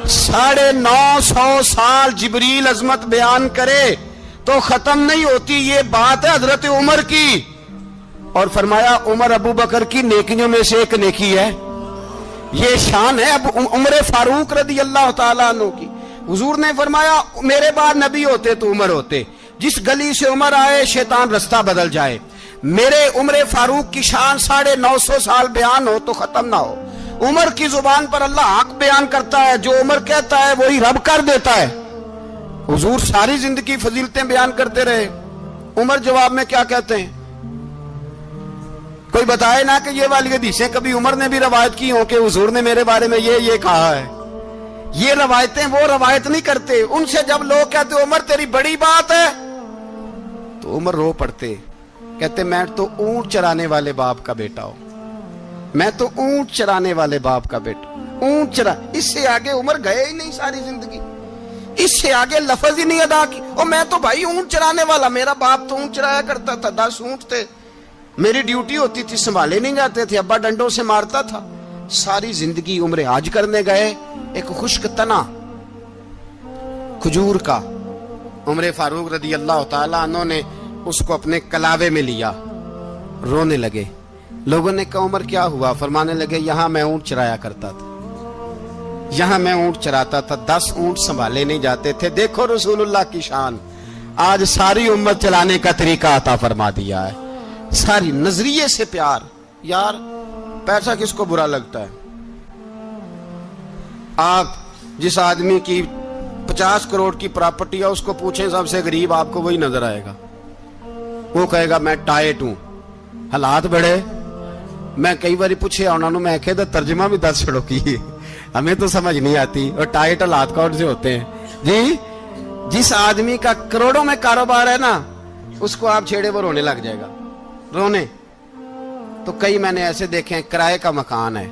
950 سال جبریل عظمت بیان کرے تو ختم نہیں ہوتی۔ یہ بات ہے حضرت عمر کی، اور فرمایا عمر ابو بکر کی نیکیوں میں سے ایک نیکی ہے، یہ شان ہے اب عمر فاروق رضی اللہ تعالیٰ عنہ کی۔ حضور نے فرمایا میرے بعد نبی ہوتے تو عمر ہوتے، جس گلی سے عمر آئے شیطان رستہ بدل جائے۔ میرے عمر فاروق کی شان 950 سال بیان ہو تو ختم نہ ہو۔ عمر کی زبان پر اللہ حق بیان کرتا ہے، جو عمر کہتا ہے وہی رب کر دیتا ہے۔ حضور ساری زندگی فضیلتیں بیان کرتے رہے، عمر جواب میں کیا کہتے ہیں؟ کوئی بتائے نا کہ یہ والی حدیثیں کبھی عمر نے بھی روایت کی ہوں کہ حضور نے میرے بارے میں یہ کہا ہے۔ یہ روایتیں وہ روایت نہیں کرتے، ان سے جب لوگ کہتے عمر تیری بڑی بات ہے تو عمر رو پڑتے، کہتے میں تو اونٹ چرانے والے باپ کا بیٹا ہوں، میں تو اونٹ چرانے والے باپ کا بیٹا، اونٹ چرا۔ اس سے آگے عمر گئے ہی نہیں ساری زندگی، اس سے آگے لفظ ہی نہیں ادا کی۔ اور میں تو بھائی اونٹ چرانے والا، میرا باپ تو اونٹ چرایا کرتا تھا، 10 اونٹ تھے، میری ڈیوٹی ہوتی تھی، سنبھالے نہیں جاتے تھے، ابا ڈنڈوں سے مارتا تھا۔ ساری زندگی عمر حج کرنے گئے، ایک خشک تنا کھجور کا عمر فاروق رضی اللہ تعالیٰ عنہ نے اس کو اپنے کلاوے میں لیا, رونے لگے. لوگوں نے کہا عمر کیا ہوا؟ فرمانے لگے یہاں میں اونٹ چرایا کرتا تھا, یہاں میں اونٹ چراتا تھا, 10 اونٹ سنبھالے نہیں جاتے تھے. دیکھو رسول اللہ کی شان, آج ساری امت چلانے کا طریقہ عطا فرما دیا ہے. ساری نظریے سے پیار. یار پیسہ کس کو برا لگتا ہے؟ آپ جس آدمی کی 50 کروڑ کی پراپرٹی ہے اس کو پوچھیں سب سے غریب, آپ کو وہی نظر آئے گا. وہ کہے گا میں ٹائٹ ہوں, حالات بڑے. میں کئی بار پوچھے انہوں نے, میں کہتا ترجمہ بھی 10 چھڑوں کی, ہمیں تو سمجھ نہیں آتی. اور ٹائٹ حالات کون سے ہوتے ہیں جی؟ جس آدمی کا کروڑوں میں کاروبار ہے نا, اس کو آپ چھیڑے وہ رونے لگ جائے گا, رونے. تو کئی میں نے ایسے دیکھے ہیں کرائے کا مکان ہے,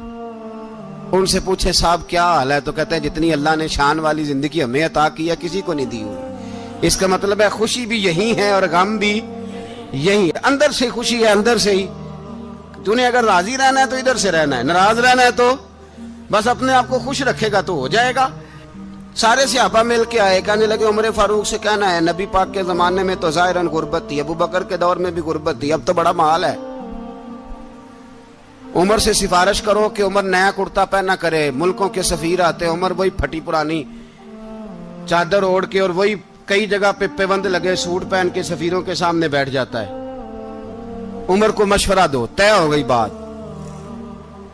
ان سے پوچھے صاحب کیا حال ہے, تو کہتے ہیں جتنی اللہ نے شان والی زندگی ہمیں عطا کی ہے کسی کو نہیں دی ہوئی. اس کا مطلب ہے خوشی بھی یہی ہے اور غم بھی یہی ہے. اندر سے خوشی ہے, اندر سے ہی. تو نے اگر راضی رہنا ہے تو ادھر سے رہنا ہے, ناراض رہنا ہے تو بس اپنے آپ کو خوش رکھے گا تو ہو جائے گا. سارے صحابہ مل کے آئے, کہنے لگے عمر فاروق سے کہنا ہے نبی پاک کے زمانے میں تو ظاہراً غربت تھی, ابو بکر کے دور میں بھی غربت تھی, اب تو بڑا مال ہے. عمر سے سفارش کرو کہ عمر نیا کرتا پہنا کرے. ملکوں کے سفیر آتے, عمر وہی پھٹی پرانی چادر اوڑھ کے اور وہی کئی جگہ پہ پیوند لگے سوٹ پہن کے سفیروں کے سامنے بیٹھ جاتا ہے. عمر کو مشورہ دو. طے ہو گئی بات.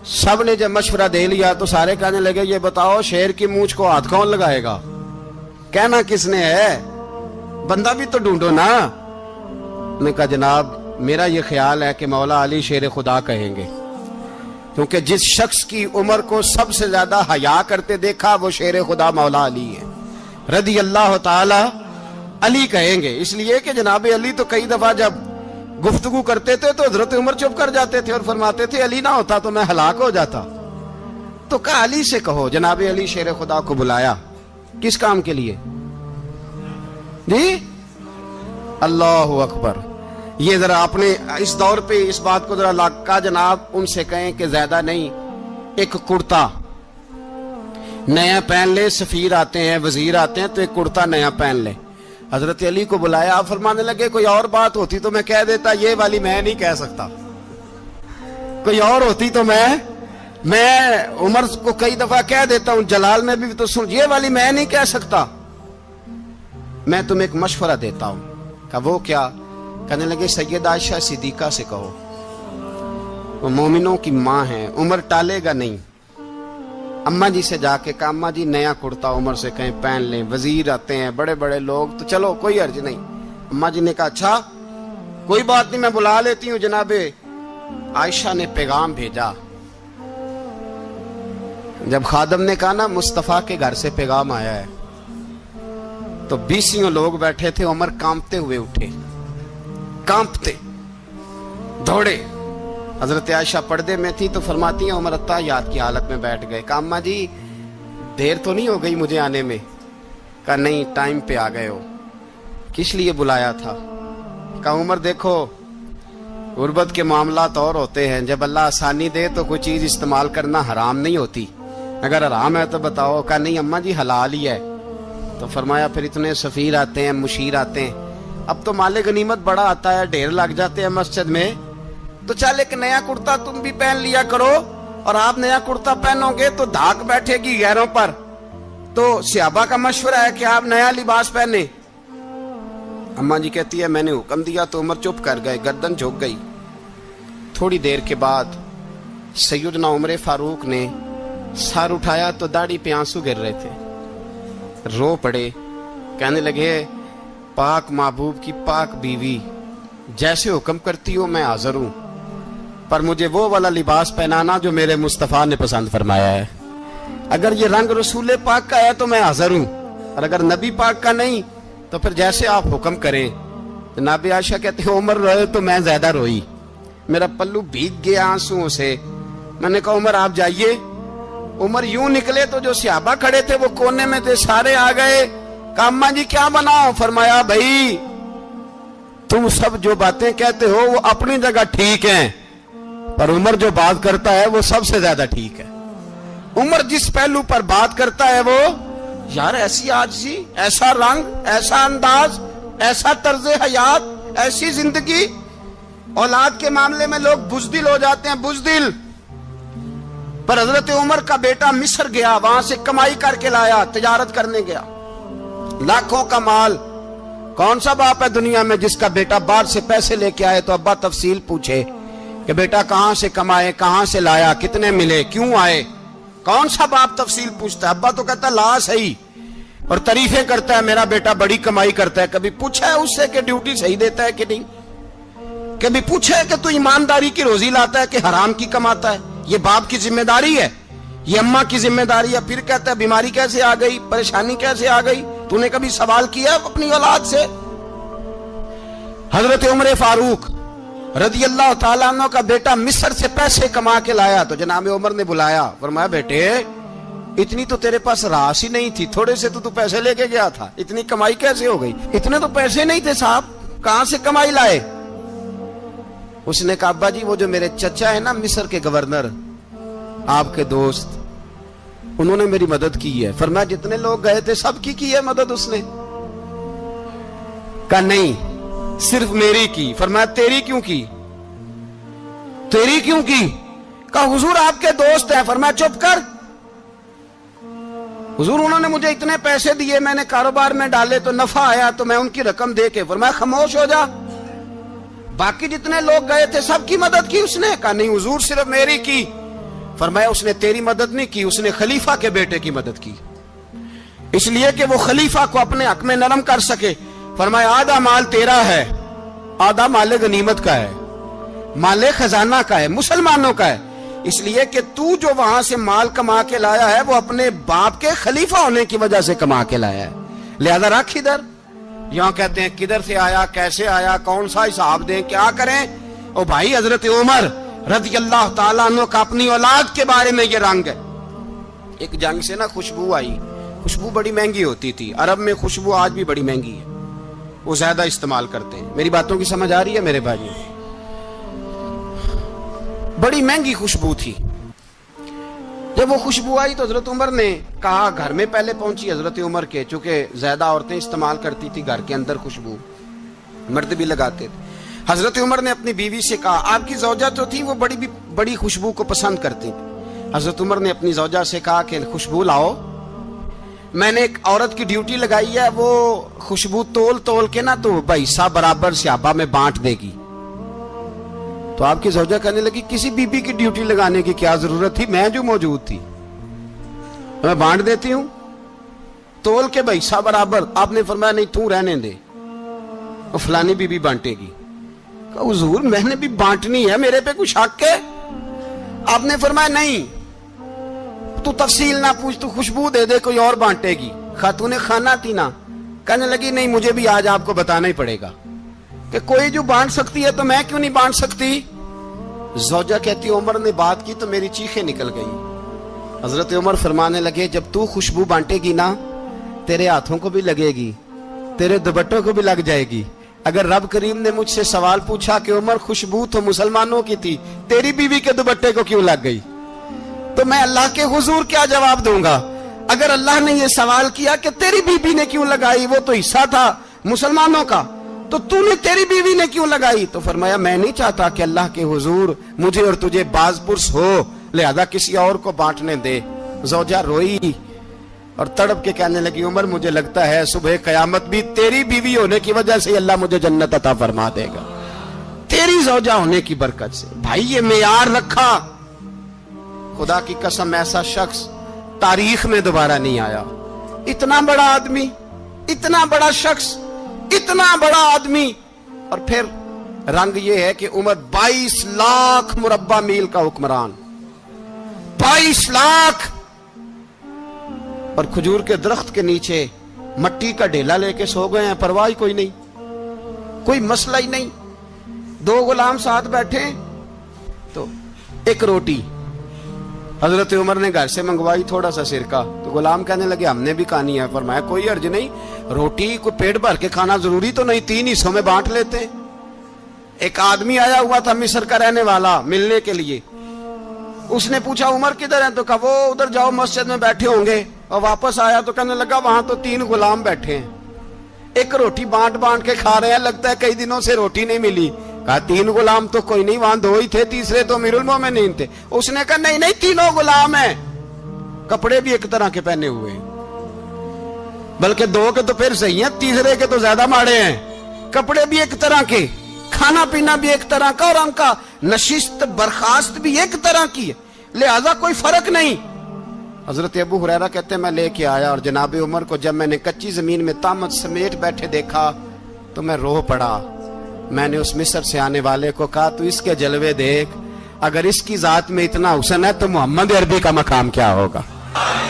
سب نے جب مشورہ دے لیا تو سارے کہنے لگے یہ بتاؤ شیر کی مونچھ کو ہاتھ کون لگائے گا؟ کہنا کس نے ہے؟ بندہ بھی تو ڈھونڈو نا. نے کہا جناب میرا یہ خیال ہے کہ مولا علی شیر خدا کہیں گے, کیونکہ جس شخص کی عمر کو سب سے زیادہ حیا کرتے دیکھا وہ شیر خدا مولا علی ہے رضی اللہ تعالی علی کہیں گے. اس لیے کہ جناب علی تو کئی دفعہ جب گفتگو کرتے تھے تو حضرت عمر چپ کر جاتے تھے اور فرماتے تھے علی نہ ہوتا تو میں ہلاک ہو جاتا. تو کہا علی سے کہو. جناب علی شیر خدا کو بلایا. کس کام کے لیے جی؟ اللہ اکبر. یہ ذرا اپنے اس دور پہ اس بات کو ذرا لاکا جناب ان سے کہیں کہ زیادہ نہیں, ایک کرتا نیا پہن لے. سفیر آتے ہیں, وزیر آتے ہیں تو ایک کرتا نیا پہن لے. حضرت علی کو بلایا. آپ فرمانے لگے کوئی اور بات ہوتی تو میں کہہ دیتا, یہ والی میں نہیں کہہ سکتا. کوئی اور ہوتی تو میں عمر کو کئی دفعہ کہہ دیتا ہوں, جلال میں بھی تو سن, یہ والی میں نہیں کہہ سکتا. میں تمہیں ایک مشورہ دیتا ہوں. کہا وہ کیا؟ کہنے لگے سیدہ عائشہ صدیقہ سے کہو, وہ مومنوں کی ماں ہیں, عمر ٹالے گا نہیں. اماں جی سے جا کے کہا اماں جی نیا کرتا عمر سے کہیں پہن لیں. وزیر آتے ہیں, بڑے بڑے لوگ, تو چلو کوئی عرض نہیں. اماں جی نے کہا اچھا کوئی بات نہیں میں بلا لیتی ہوں. جناب عائشہ نے پیغام بھیجا. جب خادم نے کہا نا مصطفیٰ کے گھر سے پیغام آیا ہے, تو 20 لوگ بیٹھے تھے. عمر کانپتے ہوئے اٹھے, کانپتے دوڑے. حضرت عائشہ پردے میں تھی تو فرماتی ہیں عمر اتحیات کی حالت میں بیٹھ گئے. کہا اماں جی دیر تو نہیں ہو گئی مجھے آنے میں؟ کہا نہیں ٹائم پہ آ گئے ہو. کس لیے بلایا تھا؟ کہا عمر دیکھو غربت کے معاملات اور ہوتے ہیں, جب اللہ آسانی دے تو کوئی چیز استعمال کرنا حرام نہیں ہوتی, اگر حرام ہے تو بتاؤ. کہا نہیں اماں جی حلال ہی ہے. تو فرمایا پھر اتنے سفیر آتے ہیں, مشیر آتے ہیں, اب تو مال غنیمت بڑا آتا ہے, ڈھیر لگ جاتے ہیں مسجد میں, تو چل ایک نیا کرتا تم بھی پہن لیا کرو. اور آپ نیا کرتا پہنو گے تو دھاک بیٹھے گی غیروں پر. تو صحابہ کا مشورہ ہے کہ آپ نیا لباس پہنے. اماں جی کہتی ہے میں نے حکم دیا تو عمر چپ کر گئے, گردن جھک گئی. تھوڑی دیر کے بعد سیدنا عمر فاروق نے سر اٹھایا تو داڑھی پہ آنسو گر رہے تھے, رو پڑے. کہنے لگے پاک محبوب کی پاک بیوی, جیسے حکم کرتی ہو میں حاضر ہوں, پر مجھے وہ والا لباس پہنانا جو میرے مصطفیٰ نے پسند فرمایا ہے. اگر یہ رنگ رسول پاک کا ہے تو میں حاضر ہوں, اور اگر نبی پاک کا نہیں تو پھر جیسے آپ حکم کریں. جناب عائشہ کہتے ہیں عمر روئے تو میں زیادہ روئی, میرا پلو بھیگ گیا آنسوؤں سے. میں نے کہا عمر آپ جائیے. عمر یوں نکلے تو جو صحابہ کھڑے تھے وہ کونے میں تھے, سارے آ گئے. کہا اماں جی کیا بناؤ؟ فرمایا بھائی تم سب جو باتیں کہتے ہو وہ اپنی جگہ ٹھیک ہیں, پر عمر جو بات کرتا ہے وہ سب سے زیادہ ٹھیک ہے. عمر جس پہلو پر بات کرتا ہے وہ, یار ایسی عاجزی, ایسا رنگ, ایسا انداز, ایسا طرز حیات، ایسی زندگی. اولاد کے معاملے میں لوگ بزدل ہو جاتے ہیں، بزدل. پر حضرت عمر کا بیٹا مصر گیا، وہاں سے کمائی کر کے لایا، تجارت کرنے گیا، لاکھوں کا مال. کون سا باپ ہے دنیا میں جس کا بیٹا باہر سے پیسے لے کے آئے تو ابا تفصیل پوچھے کہ بیٹا کہاں سے کمائے، کہاں سے لایا، کتنے ملے، کیوں آئے؟ کون سا باپ تفصیل پوچھتا ہے؟ ابا تو کہتا ہے لا صحیح، اور تعریفیں کرتا ہے میرا بیٹا بڑی کمائی کرتا ہے. کبھی پوچھا ہے اس سے کہ ڈیوٹی صحیح دیتا ہے کہ نہیں؟ کبھی پوچھا ہے کہ تو ایمانداری کی روزی لاتا ہے کہ حرام کی کماتا ہے؟ یہ باپ کی ذمہ داری ہے، یہ اماں کی ذمہ داری ہے. پھر کہتا ہے بیماری کیسے آ گئی، پریشانی کیسے آ گئی؟ تو نے کبھی سوال کیا اپنی اولاد سے؟ حضرت عمر فاروق رضی اللہ تعالیٰ عنہ کا بیٹا مصر سے پیسے کما کے لایا تو جناب عمر نے بلایا، فرمایا بیٹے اتنی تو تیرے پاس راس ہی نہیں تھی، تھوڑے سے تو پیسے لے کے گیا تھا، اتنی کمائی کیسے ہو گئی؟ اتنے تو پیسے نہیں تھے صاحب، کہاں سے کمائی لائے؟ اس نے کہا ابا جی وہ جو میرے چچا ہے نا مصر کے گورنر، آپ کے دوست، انہوں نے میری مدد کی ہے. فرمایا جتنے لوگ گئے تھے سب کی ہے مدد اس نے؟ کہا نہیں صرف میری کی. فرمایا تیری کیوں کی؟ تیری کیوں کی؟ کہا حضور آپ کے دوست ہیں. فرمایا چپ کر، حضور انہوں نے مجھے اتنے پیسے دیے، میں نے کاروبار میں ڈالے تو نفع آیا تو میں ان کی رقم دے کے. فرمایا خاموش ہو جا، باقی جتنے لوگ گئے تھے سب کی مدد کی اس نے؟ کہا نہیں حضور صرف میری کی. فرمایا اس نے تیری مدد نہیں کی، اس نے خلیفہ کے بیٹے کی مدد کی، اس لیے کہ وہ خلیفہ کو اپنے حق میں نرم کر سکے. فرمایا آدھا مال تیرا ہے، آدھا مال غنیمت کا ہے، مال خزانہ کا ہے، مسلمانوں کا ہے. اس لیے کہ تو جو وہاں سے مال کما کے لایا ہے وہ اپنے باپ کے خلیفہ ہونے کی وجہ سے کما کے لایا ہے، لہذا رکھ ادھر. یہاں کہتے ہیں کدھر سے آیا، کیسے آیا، کون سا حساب دیں، کیا کریں؟ او بھائی حضرت عمر رضی اللہ تعالیٰ عنہ کا اپنی اولاد کے بارے میں یہ رنگ ہے. ایک جنگ سے نا خوشبو آئی، خوشبو بڑی مہنگی ہوتی تھی، عرب میں خوشبو آج بھی بڑی مہنگی ہے، وہ زیادہ استعمال کرتے ہیں. میری باتوں کی سمجھ آ رہی ہے میرے بھائی؟ بڑی مہنگی خوشبو تھی. جب وہ خوشبو آئی تو حضرت عمر نے کہا، گھر میں پہلے پہنچی حضرت عمر کے، چونکہ زیادہ عورتیں استعمال کرتی تھی گھر کے اندر خوشبو، مرد بھی لگاتے تھے. حضرت عمر نے اپنی بیوی سے کہا، آپ کی زوجہ جو تھی وہ بڑی خوشبو کو پسند کرتی تھی. حضرت عمر نے اپنی زوجہ سے کہا کہ خوشبو لاؤ، میں نے ایک عورت کی ڈیوٹی لگائی ہے، وہ خوشبو تول کے نا تو حصہ برابر صحابہ میں بانٹ دے گی. تو آپ کی زوجہ کہنے لگی کسی بی بی کی ڈیوٹی لگانے کی کیا ضرورت تھی، میں جو موجود تھی میں بانٹ دیتی ہوں تول کے حصہ برابر. آپ نے فرمایا نہیں تو رہنے دے، وہ فلانی بی بی بانٹے گی. کہا حضور میں نے بھی بانٹنی ہے، میرے پہ کچھ حق ہے؟ آپ نے فرمایا نہیں تو تفصیل نہ پوچھ، تو خوشبو دے دے، کوئی اور بانٹے گی. خاتون خانہ تھی نا، کہنے لگی نہیں مجھے بھی آج آپ کو بتانا ہی پڑے گا کہ کوئی جو بانٹ سکتی ہے تو میں کیوں نہیں بانٹ سکتی؟ زوجہ کہتی عمر نے بات کی تو میری چیخیں نکل گئی. حضرت عمر فرمانے لگے جب تو خوشبو بانٹے گی نا تیرے ہاتھوں کو بھی لگے گی، تیرے دوپٹوں کو بھی لگ جائے گی. اگر رب کریم نے مجھ سے سوال پوچھا کہ عمر خوشبو تو مسلمانوں کی تھی، تیری بیوی کے دوپٹے کو کیوں لگ گئی، تو میں اللہ کے حضور کیا جواب دوں گا؟ اگر اللہ نے یہ سوال کیا کہ تیری بیوی نے کیوں لگائی، وہ تو حصہ تھا مسلمانوں کا، تو تو نے تیری بیوی نے کیوں لگائی؟ تو فرمایا میں نہیں چاہتا کہ اللہ کے حضور مجھے اور تجھے باز پرس ہو، لہذا کسی اور کو بانٹنے دے. زوجہ روئی اور تڑپ کے کہنے لگی عمر مجھے لگتا ہے صبح قیامت بھی تیری بیوی ہونے کی وجہ سے اللہ مجھے جنت عطا فرما دے گا، تیری زوجہ ہونے کی برکت سے. بھائی یہ معیار رکھا، خدا کی قسم ایسا شخص تاریخ میں دوبارہ نہیں آیا. اتنا بڑا آدمی، اتنا بڑا شخص، اتنا بڑا آدمی، اور پھر رنگ یہ ہے کہ عمر 22 لاکھ مربع میل کا حکمران، 22 لاکھ، اور کھجور کے درخت کے نیچے مٹی کا ڈھیلا لے کے سو گئے ہیں، پرواہ کوئی نہیں، کوئی مسئلہ ہی نہیں. 2 غلام ساتھ بیٹھے تو ایک روٹی حضرت عمر نے گھر سے منگوائی، تھوڑا سا سرکہ، تو غلام کہنے لگے ہم نے بھی کھانی ہے. فرمایا کوئی حرج نہیں، روٹی کو پیٹ بھر کے کھانا ضروری تو نہیں، 3 حصوں میں بانٹ لیتے. ایک آدمی آیا ہوا تھا مصر کا رہنے والا ملنے کے لیے، اس نے پوچھا عمر کدھر ہیں؟ تو کہا وہ ادھر جاؤ مسجد میں بیٹھے ہوں گے. اور واپس آیا تو کہنے لگا وہاں تو 3 غلام بیٹھے ہیں. ایک روٹی بانٹ بانٹ کے کھا رہے ہیں, لگتا ہے کئی دنوں سے روٹی نہیں ملی. کہا 3 غلام تو کوئی نہیں, وہاں 2 ہی تھے, تیسرے تو امیر المومنین تھے. اس نے کہا نہیں 3 غلام ہیں, کپڑے بھی ایک طرح کے پہنے ہوئے ہیں, بلکہ 2 کے تو پھر صحیح ہیں, تیسرے کے تو زیادہ ماڑے ہیں. کپڑے بھی ایک طرح کے, کھانا پینا بھی ایک طرح کا, اور ان کا نشست برخاست بھی ایک طرح کی ہے, لہذا کوئی فرق نہیں. حضرت ابو ہریرہ کہتے ہیں میں لے کے آیا, اور جناب عمر کو جب میں نے کچی زمین میں تامت سمیٹ بیٹھے دیکھا تو میں رو پڑا. میں نے اس مصر سے آنے والے کو کہا تو اس کے جلوے دیکھ, اگر اس کی ذات میں اتنا حسن ہے تو محمد عربی کا مقام کیا ہوگا.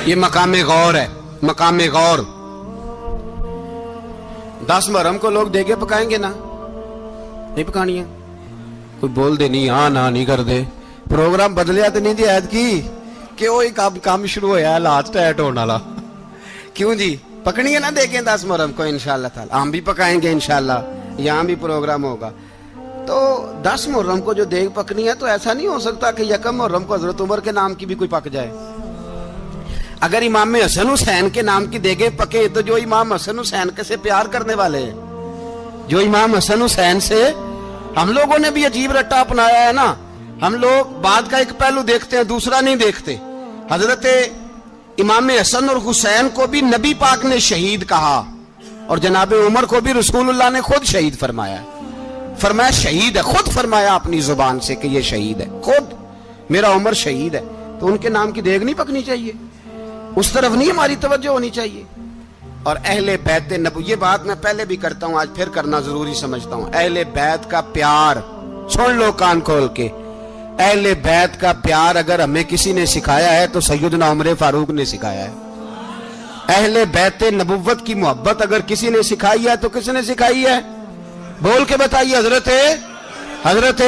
یہ مقام غور ہے, مقام غور. 10 محرم کو لوگ دیگے پکائیں گے نا, نہیں پکانی ہے, کوئی بول دے نہیں, ہاں نہ نہیں کر دے, پروگرام بدلیا تو نہیں دی عید کی کہ وہ کام شروع ہویا ہے لاسٹ ایٹ ہونے والا. کیوں جی, پکنی ہے نا دیکھیں 10 محرم کو انشاءاللہ تعالی, ہم بھی پکائیں گے انشاءاللہ, یہاں بھی پروگرام ہوگا. تو 10 محرم کو جو دیگ پکنی ہے تو ایسا نہیں ہو سکتا کہ 1 محرم کو حضرت عمر کے نام کی بھی کوئی پک جائے. اگر امام حسن حسین کے نام کی دیگیں پکے تو جو امام حسن حسین کے سے پیار کرنے والے ہیں, جو امام حسن حسین سے, ہم لوگوں نے بھی عجیب رٹا اپنایا ہے نا, ہم لوگ بات کا ایک پہلو دیکھتے ہیں دوسرا نہیں دیکھتے. حضرت امام حسن اور حسین کو بھی نبی پاک نے شہید کہا, اور جناب عمر کو بھی رسول اللہ نے خود شہید فرمایا. فرمایا شہید ہے, خود فرمایا اپنی زبان سے کہ یہ شہید ہے, خود میرا عمر شہید ہے. تو ان کے نام کی دیگ نہیں پکنی چاہیے, اس طرف نہیں ہماری توجہ ہونی چاہیے. اور اہل بیت نبو, یہ بات میں پہلے بھی کرتا ہوں, آج پھر کرنا ضروری سمجھتا ہوں. اہل بیت کا پیار سن لو کان کھول کے, اہل بیت کا پیار اگر ہمیں کسی نے سکھایا ہے تو سیدنا عمر فاروق نے سکھایا ہے. اہل بیت نبوت کی محبت اگر کسی نے سکھائی ہے تو کس نے سکھائی ہے, بول کے بتائیے. حضرت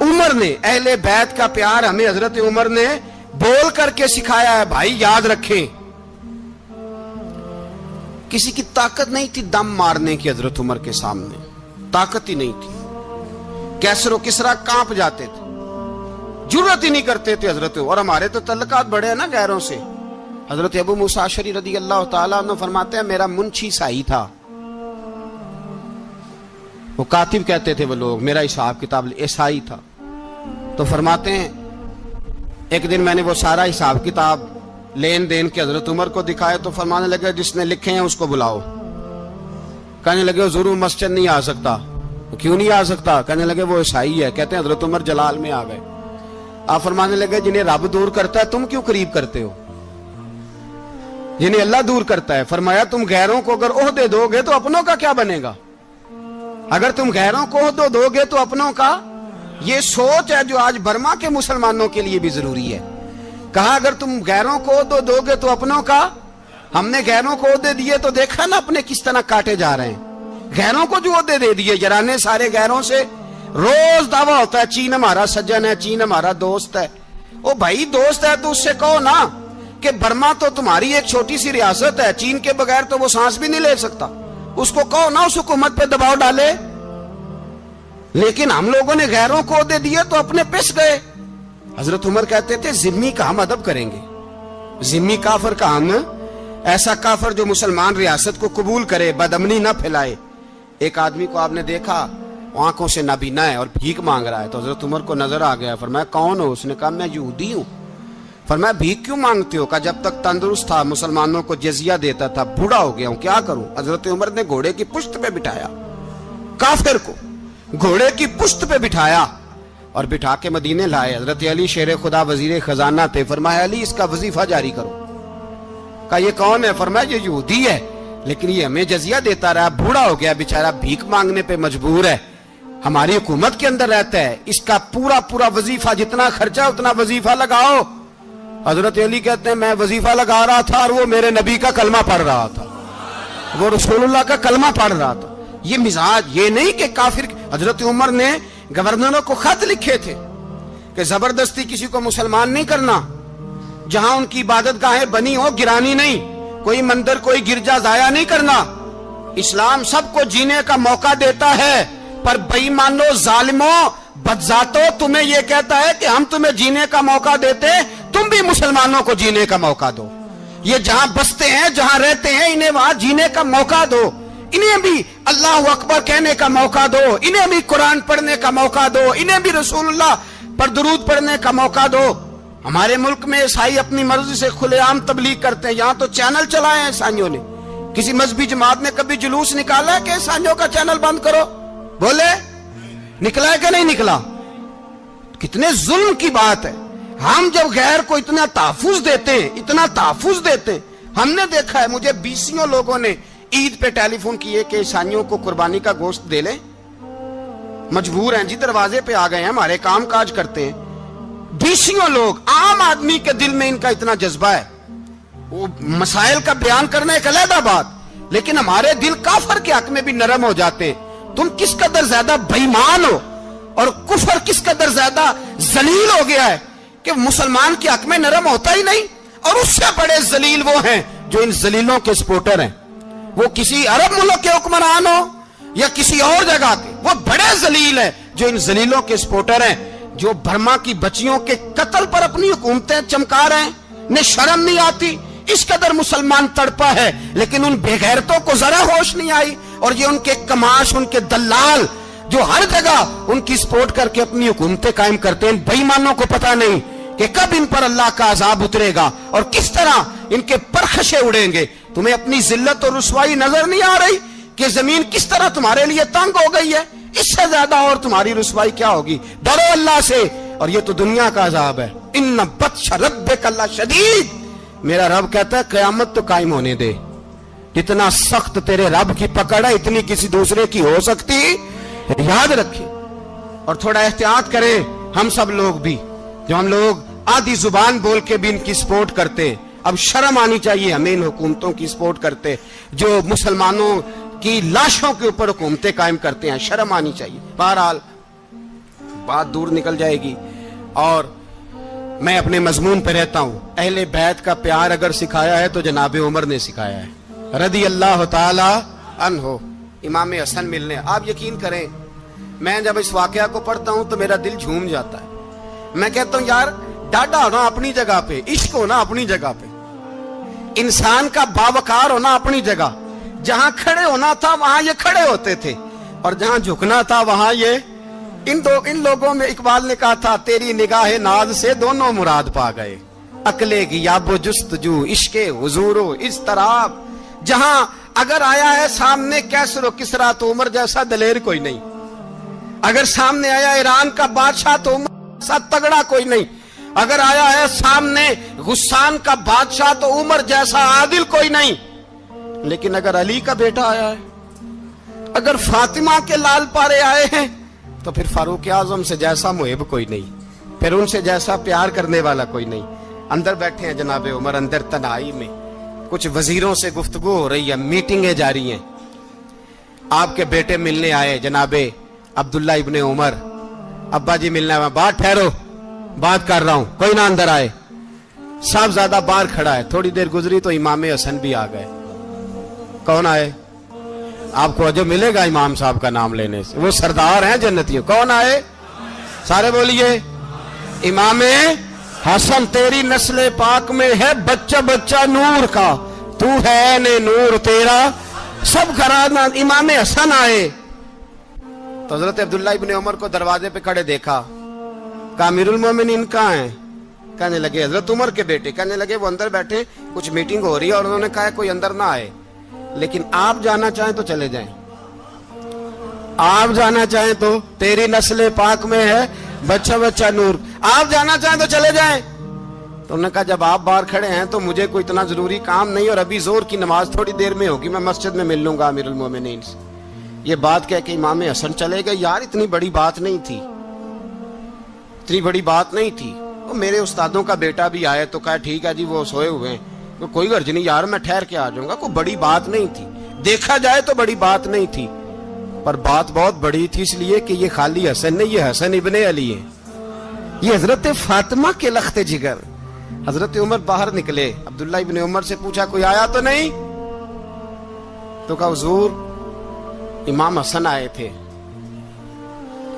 عمر نے. اہل بیت کا پیار ہمیں حضرت عمر نے بول کر کے سکھایا ہے. بھائی یاد رکھیں, کسی کی طاقت نہیں تھی دم مارنے کی حضرت عمر کے سامنے, طاقت ہی نہیں تھی. کیسر و کسرا کانپ جاتے تھے, جرات ہی نہیں کرتے تھے حضرت. اور ہمارے تو تعلقات بڑے ہیں نا غیروں سے. حضرت ابو موسیٰ اشعری رضی اللہ تعالیٰ عنہ فرماتے ہیں میرا منشی سائی تھا, وہ کاتب کہتے تھے وہ لوگ, میرا حساب کتاب عیسائی تھا. تو فرماتے ہیں ایک دن میں نے وہ سارا حساب کتاب لین دین کے حضرت عمر کو دکھائے تو فرمانے لگے جس نے لکھے ہیں اس کو بلاؤ. کہنے لگے ضرور مسجد نہیں آ سکتا. کیوں نہیں آ سکتا؟ کہنے لگے وہ عیسائی ہے. کہتے ہیں حضرت عمر جلال میں آ گئے. آپ فرمانے لگے جنہیں رب دور کرتا ہے تم کیوں قریب کرتے ہو, جنہیں اللہ دور کرتا ہے. فرمایا تم غیروں کو اگر عہدے دو گے تو اپنوں کا کیا بنے گا, اگر تم غیروں کو عہدے دو گے تو اپنوں کا. یہ سوچ ہے جو آج برما کے مسلمانوں کے لیے بھی ضروری ہے. کہا اگر تم غیروں کو عہدے دو گے تو اپنوں کا. ہم نے غیروں کو عہدے دیے تو دیکھا نا اپنے کس طرح کاٹے جا رہے ہیں. غیروں کو جو عہدے دے دیے جرانے سارے غیروں سے, روز دعویٰ ہوتا ہے چین ہمارا سجن ہے, چین ہمارا دوست ہے. او بھائی دوست ہے تو اس سے کہو نا کہ برما تو تمہاری ایک چھوٹی سی ریاست ہے, چین کے بغیر تو وہ سانس بھی نہیں لے سکتا. اس کو کہو نا اس حکومت پہ دباؤ ڈالے. لیکن ہم لوگوں نے غیروں کو عہدے دیے تو اپنے پس گئے. حضرت عمر کہتے تھے ذمی کا ہم ادب کریں گے, ذمی کافر کا ہم, ایسا کافر جو مسلمان ریاست کو قبول کرے, بدامنی نہ پھیلائے. ایک آدمی کو آپ نے دیکھا آنکھوں سے نابینا ہے اور بھیک مانگ رہا ہے, تو حضرت عمر کو نظر آ گیا. فرمایا کون ہو؟ اس نے کہا میں یہودی ہوں. فرمایا بھیک کیوں مانگتے ہو؟ کہا جب تک تندرست تھا مسلمانوں کو جزیہ دیتا تھا, بوڑھا ہو گیا ہوں کیا کروں. حضرت عمر نے گھوڑے کی پشت پہ بٹھایا, کافر کو گھوڑے کی پشت پہ بٹھایا اور بٹھا کے مدینے لائے. حضرت علی شیر خدا وزیر خزانہ تھے. فرمایا علی اس کا وظیفہ جاری کرو. کہا یہ کون ہے؟ فرمایا یہ یہودی ہے لیکن یہ ہمیں جزیہ دیتا رہا, بوڑھا ہو گیا بیچارہ, بھیک مانگنے پہ مجبور ہے, ہماری حکومت کے اندر رہتا ہے, اس کا پورا وظیفہ جتنا خرچہ اتنا وظیفہ لگاؤ. حضرت علی کہتے ہیں میں وظیفہ لگا رہا تھا اور وہ میرے نبی کا کلمہ پڑھ رہا تھا, وہ رسول اللہ کا کلمہ پڑھ رہا تھا. یہ مزاج, یہ نہیں کہ کافر. حضرت عمر نے گورنروں کو خط لکھے تھے کہ زبردستی کسی کو مسلمان نہیں کرنا, جہاں ان کی عبادت گاہیں بنی ہو گرانی نہیں, کوئی مندر کوئی گرجا ضائع نہیں کرنا. اسلام سب کو جینے کا موقع دیتا ہے, پر بے ایمانو ظالموں بدذاتوں تمہیں یہ کہتا ہے کہ ہم تمہیں جینے کا موقع دیتے, تم بھی مسلمانوں کو جینے کا موقع دو. یہ جہاں بستے ہیں جہاں رہتے ہیں انہیں وہاں جینے کا موقع دو. انہیں بھی اللہ اکبر کہنے کا موقع دو, انہیں بھی قرآن پڑھنے کا موقع دو, انہیں بھی رسول اللہ پر درود پڑھنے کا موقع دو. ہمارے ملک میں عیسائی اپنی مرضی سے کھلے عام تبلیغ کرتے ہیں. یہاں تو چینل چلائے ہیں عیسائیوں نے. کسی مذہبی جماعت نے کبھی جلوس نکالا ہے کہ عیسائیوں کا چینل بند کرو؟ بولے نکلا ہے کہ نہیں نکلا؟ کتنے ظلم کی بات ہے. ہم جب غیر کو اتنا تحفظ دیتے ہیں, اتنا تحفظ دیتے ہیں. ہم نے دیکھا ہے, مجھے بیسیوں لوگوں نے عید پہ ٹیلی فون کیے کہ عیسائیوں کو قربانی کا گوشت دے لیں, مجبور ہیں جی, دروازے پہ آ گئے ہیں, ہمارے کام کاج کرتے ہیں. بیسیوں لوگ, عام آدمی کے دل میں ان کا اتنا جذبہ ہے. وہ مسائل کا بیان کرنا ایک علیحدہ بات, لیکن ہمارے دل کافر کے حق میں بھی نرم ہو جاتے ہیں. تم کس قدر زیادہ بے ایمان ہو اور کفر کس قدر زیادہ ذلیل ہو گیا ہے کہ مسلمان کے حق میں نرم ہوتا ہی نہیں. اور اس سے بڑے ذلیل وہ ہیں جو ان ذلیلوں کے سپورٹر ہیں. وہ کسی عرب ملک کے حکمران ہو یا کسی اور جگہ کے, وہ بڑے ذلیل ہیں جو ان ذلیلوں کے سپورٹر ہیں, جو برما کی بچیوں کے قتل پر اپنی حکومتیں چمکا رہے ہیں. انہیں شرم نہیں آتی. اس قدر مسلمان تڑپا ہے, لیکن ان بے غیرتوں کو ذرا ہوش نہیں آئی. اور یہ ان کے کماش, ان کے دلال جو ہر جگہ ان کی سپورٹ کر کے اپنی حکومتیں قائم کرتے ہیں, بے ایمانوں کو پتہ نہیں کہ کب ان پر اللہ کا عذاب اترے گا اور کس طرح ان کے پرخشے اڑیں گے. تمہیں اپنی ذلت اور رسوائی نظر نہیں آ رہی کہ زمین کس طرح تمہارے لیے تنگ ہو گئی ہے؟ اس سے زیادہ اور تمہاری رسوائی کیا ہوگی؟ ڈرو اللہ سے. اور یہ تو دنیا کا عذاب ہے. ان بطش ربک لشدید. میرا رب کہتا ہے قیامت تو قائم ہونے دے. جتنا سخت تیرے رب کی پکڑ ہے اتنی کسی دوسرے کی ہو سکتی. یاد رکھیں اور تھوڑا احتیاط کریں ہم سب لوگ بھی, جو ہم لوگ آدھی زبان بول کے بھی ان کی سپورٹ کرتے ہیں. اب شرم آنی چاہیے ہمیں ان حکومتوں کی سپورٹ کرتے جو مسلمانوں کی لاشوں کے اوپر حکومتیں قائم کرتے ہیں. شرم آنی چاہیے. بہرحال بات دور نکل جائے گی اور میں اپنے مضمون پہ رہتا ہوں. اہل بیت کا پیار اگر سکھایا ہے تو جناب عمر نے سکھایا ہے رضی اللہ تعالی عنہ. امام حسن ملنے, آپ یقین کریں میں جب اس واقعہ کو پڑھتا ہوں تو میرا دل جھوم جاتا ہے. میں کہتا ہوں یار ڈاڈا ہونا اپنی جگہ پہ, عشق ہونا اپنی جگہ پہ, انسان کا باوقار ہونا اپنی جگہ. جہاں کھڑے ہونا تھا وہاں یہ کھڑے ہوتے تھے اور جہاں جھکنا تھا وہاں یہ. ان لوگوں میں اقبال نے کہا تھا تیری نگاہ ناز سے دونوں مراد پا گئے, عقلے کی یاب و جستجو, عشق حضور و اضطراب. جہاں اگر آیا ہے سامنے کیسر و کسرا تو عمر جیسا دلیر کوئی نہیں. اگر سامنے آیا ایران کا بادشاہ تو عمر جیسا تگڑا کوئی نہیں. اگر آیا ہے سامنے غسان کا بادشاہ تو عمر جیسا عادل کوئی نہیں. لیکن اگر علی کا بیٹا آیا ہے, اگر فاطمہ کے لال پارے آئے ہیں تو پھر فاروق اعظم سے جیسا محب کوئی نہیں, پھر ان سے جیسا پیار کرنے والا کوئی نہیں. اندر بیٹھے ہیں جناب عمر, اندر تنہائی میں کچھ وزیروں سے گفتگو ہو رہی ہے, میٹنگیں جاری ہیں. آپ کے بیٹے ملنے آئے جناب عبداللہ ابن عمر. ابا جی ملنا ہے. بات ٹھہرو, بات کر رہا ہوں, کوئی نہ اندر آئے. صاحبزادہ باہر کھڑا ہے. تھوڑی دیر گزری تو امام حسن بھی آ گئے. کون آئے؟ آپ کو جو ملے گا امام صاحب کا نام لینے سے, وہ سردار ہیں جنتیوں. کون آئے؟ سارے بولیے امام حسن. تیری نسل پاک میں ہے بچہ بچہ نور کا, تو ہے نے نور تیرا سب گھرانہ. امام حسن آئے تو حضرت عبداللہ ابن عمر کو دروازے پہ کھڑے دیکھا. کہا امیر المومنین کہاں ہیں؟ کہنے لگے حضرت عمر کے بیٹے. کہنے لگے وہ اندر بیٹھے, کچھ میٹنگ ہو رہی ہے اور انہوں نے کہا کوئی اندر نہ آئے, لیکن آپ جانا چاہیں تو چلے جائیں. آپ جانا چاہیں تو, تیری نسل پاک میں ہے بچہ بچہ نور, آپ جانا چاہیں تو چلے جائیں. تو انہوں نے کہا جب آپ باہر کھڑے ہیں تو مجھے کوئی اتنا ضروری کام نہیں, اور ابھی زور کی نماز تھوڑی دیر میں ہوگی, میں مسجد میں مل لوں گا امیر المومنین سے. یہ بات کہہ کہ امام حسن چلے گئے. یار اتنی بڑی بات نہیں تھی, اتنی بڑی بات نہیں تھی. وہ میرے استادوں کا بیٹا بھی آئے تو کہا ٹھیک ہے جی وہ سوئے ہوئے ہیں, کوئی غرض نہیں یار میں ٹھہر کے آ جاؤں گا. کوئی بڑی بات نہیں تھی, دیکھا جائے تو بڑی بات نہیں تھی, پر بات بہت بڑی تھی اس لیے کہ یہ خالی حسن نہیں, یہ حسن ابن علی ہے, یہ حضرت فاطمہ کے لخت جگر. حضرت عمر باہر نکلے. عبداللہ ابن عمر سے پوچھا کوئی آیا تو نہیں؟ تو کہا حضور امام حسن آئے تھے.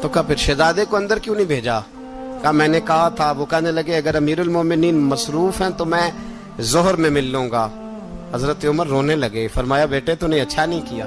تو کہا پھر شہزادے کو اندر کیوں نہیں بھیجا؟ کہا میں نے کہا تھا. وہ کہنے لگے اگر امیر المومنین مصروف ہیں تو میں ظہر میں مل لوں گا. حضرت عمر رونے لگے. فرمایا بیٹے تو نے اچھا نہیں کیا,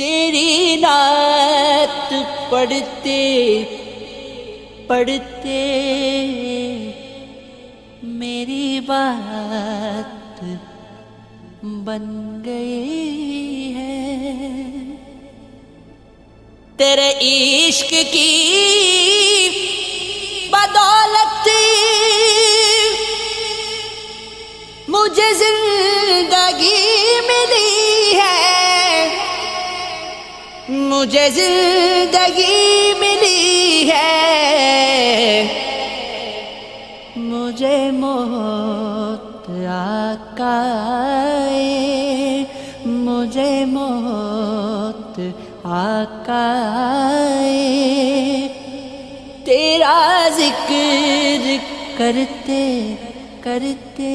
تیری نعت پڑھتے پڑھتے میری بات بن گئی ہے. تیرے عشق کی بدولت مجھے زندگی ملی ہے، مجھے زندگی ملی ہے، مجھے موت آقا آئے، مجھے موت آقا آئے. تیرا ذکر کرتے کرتے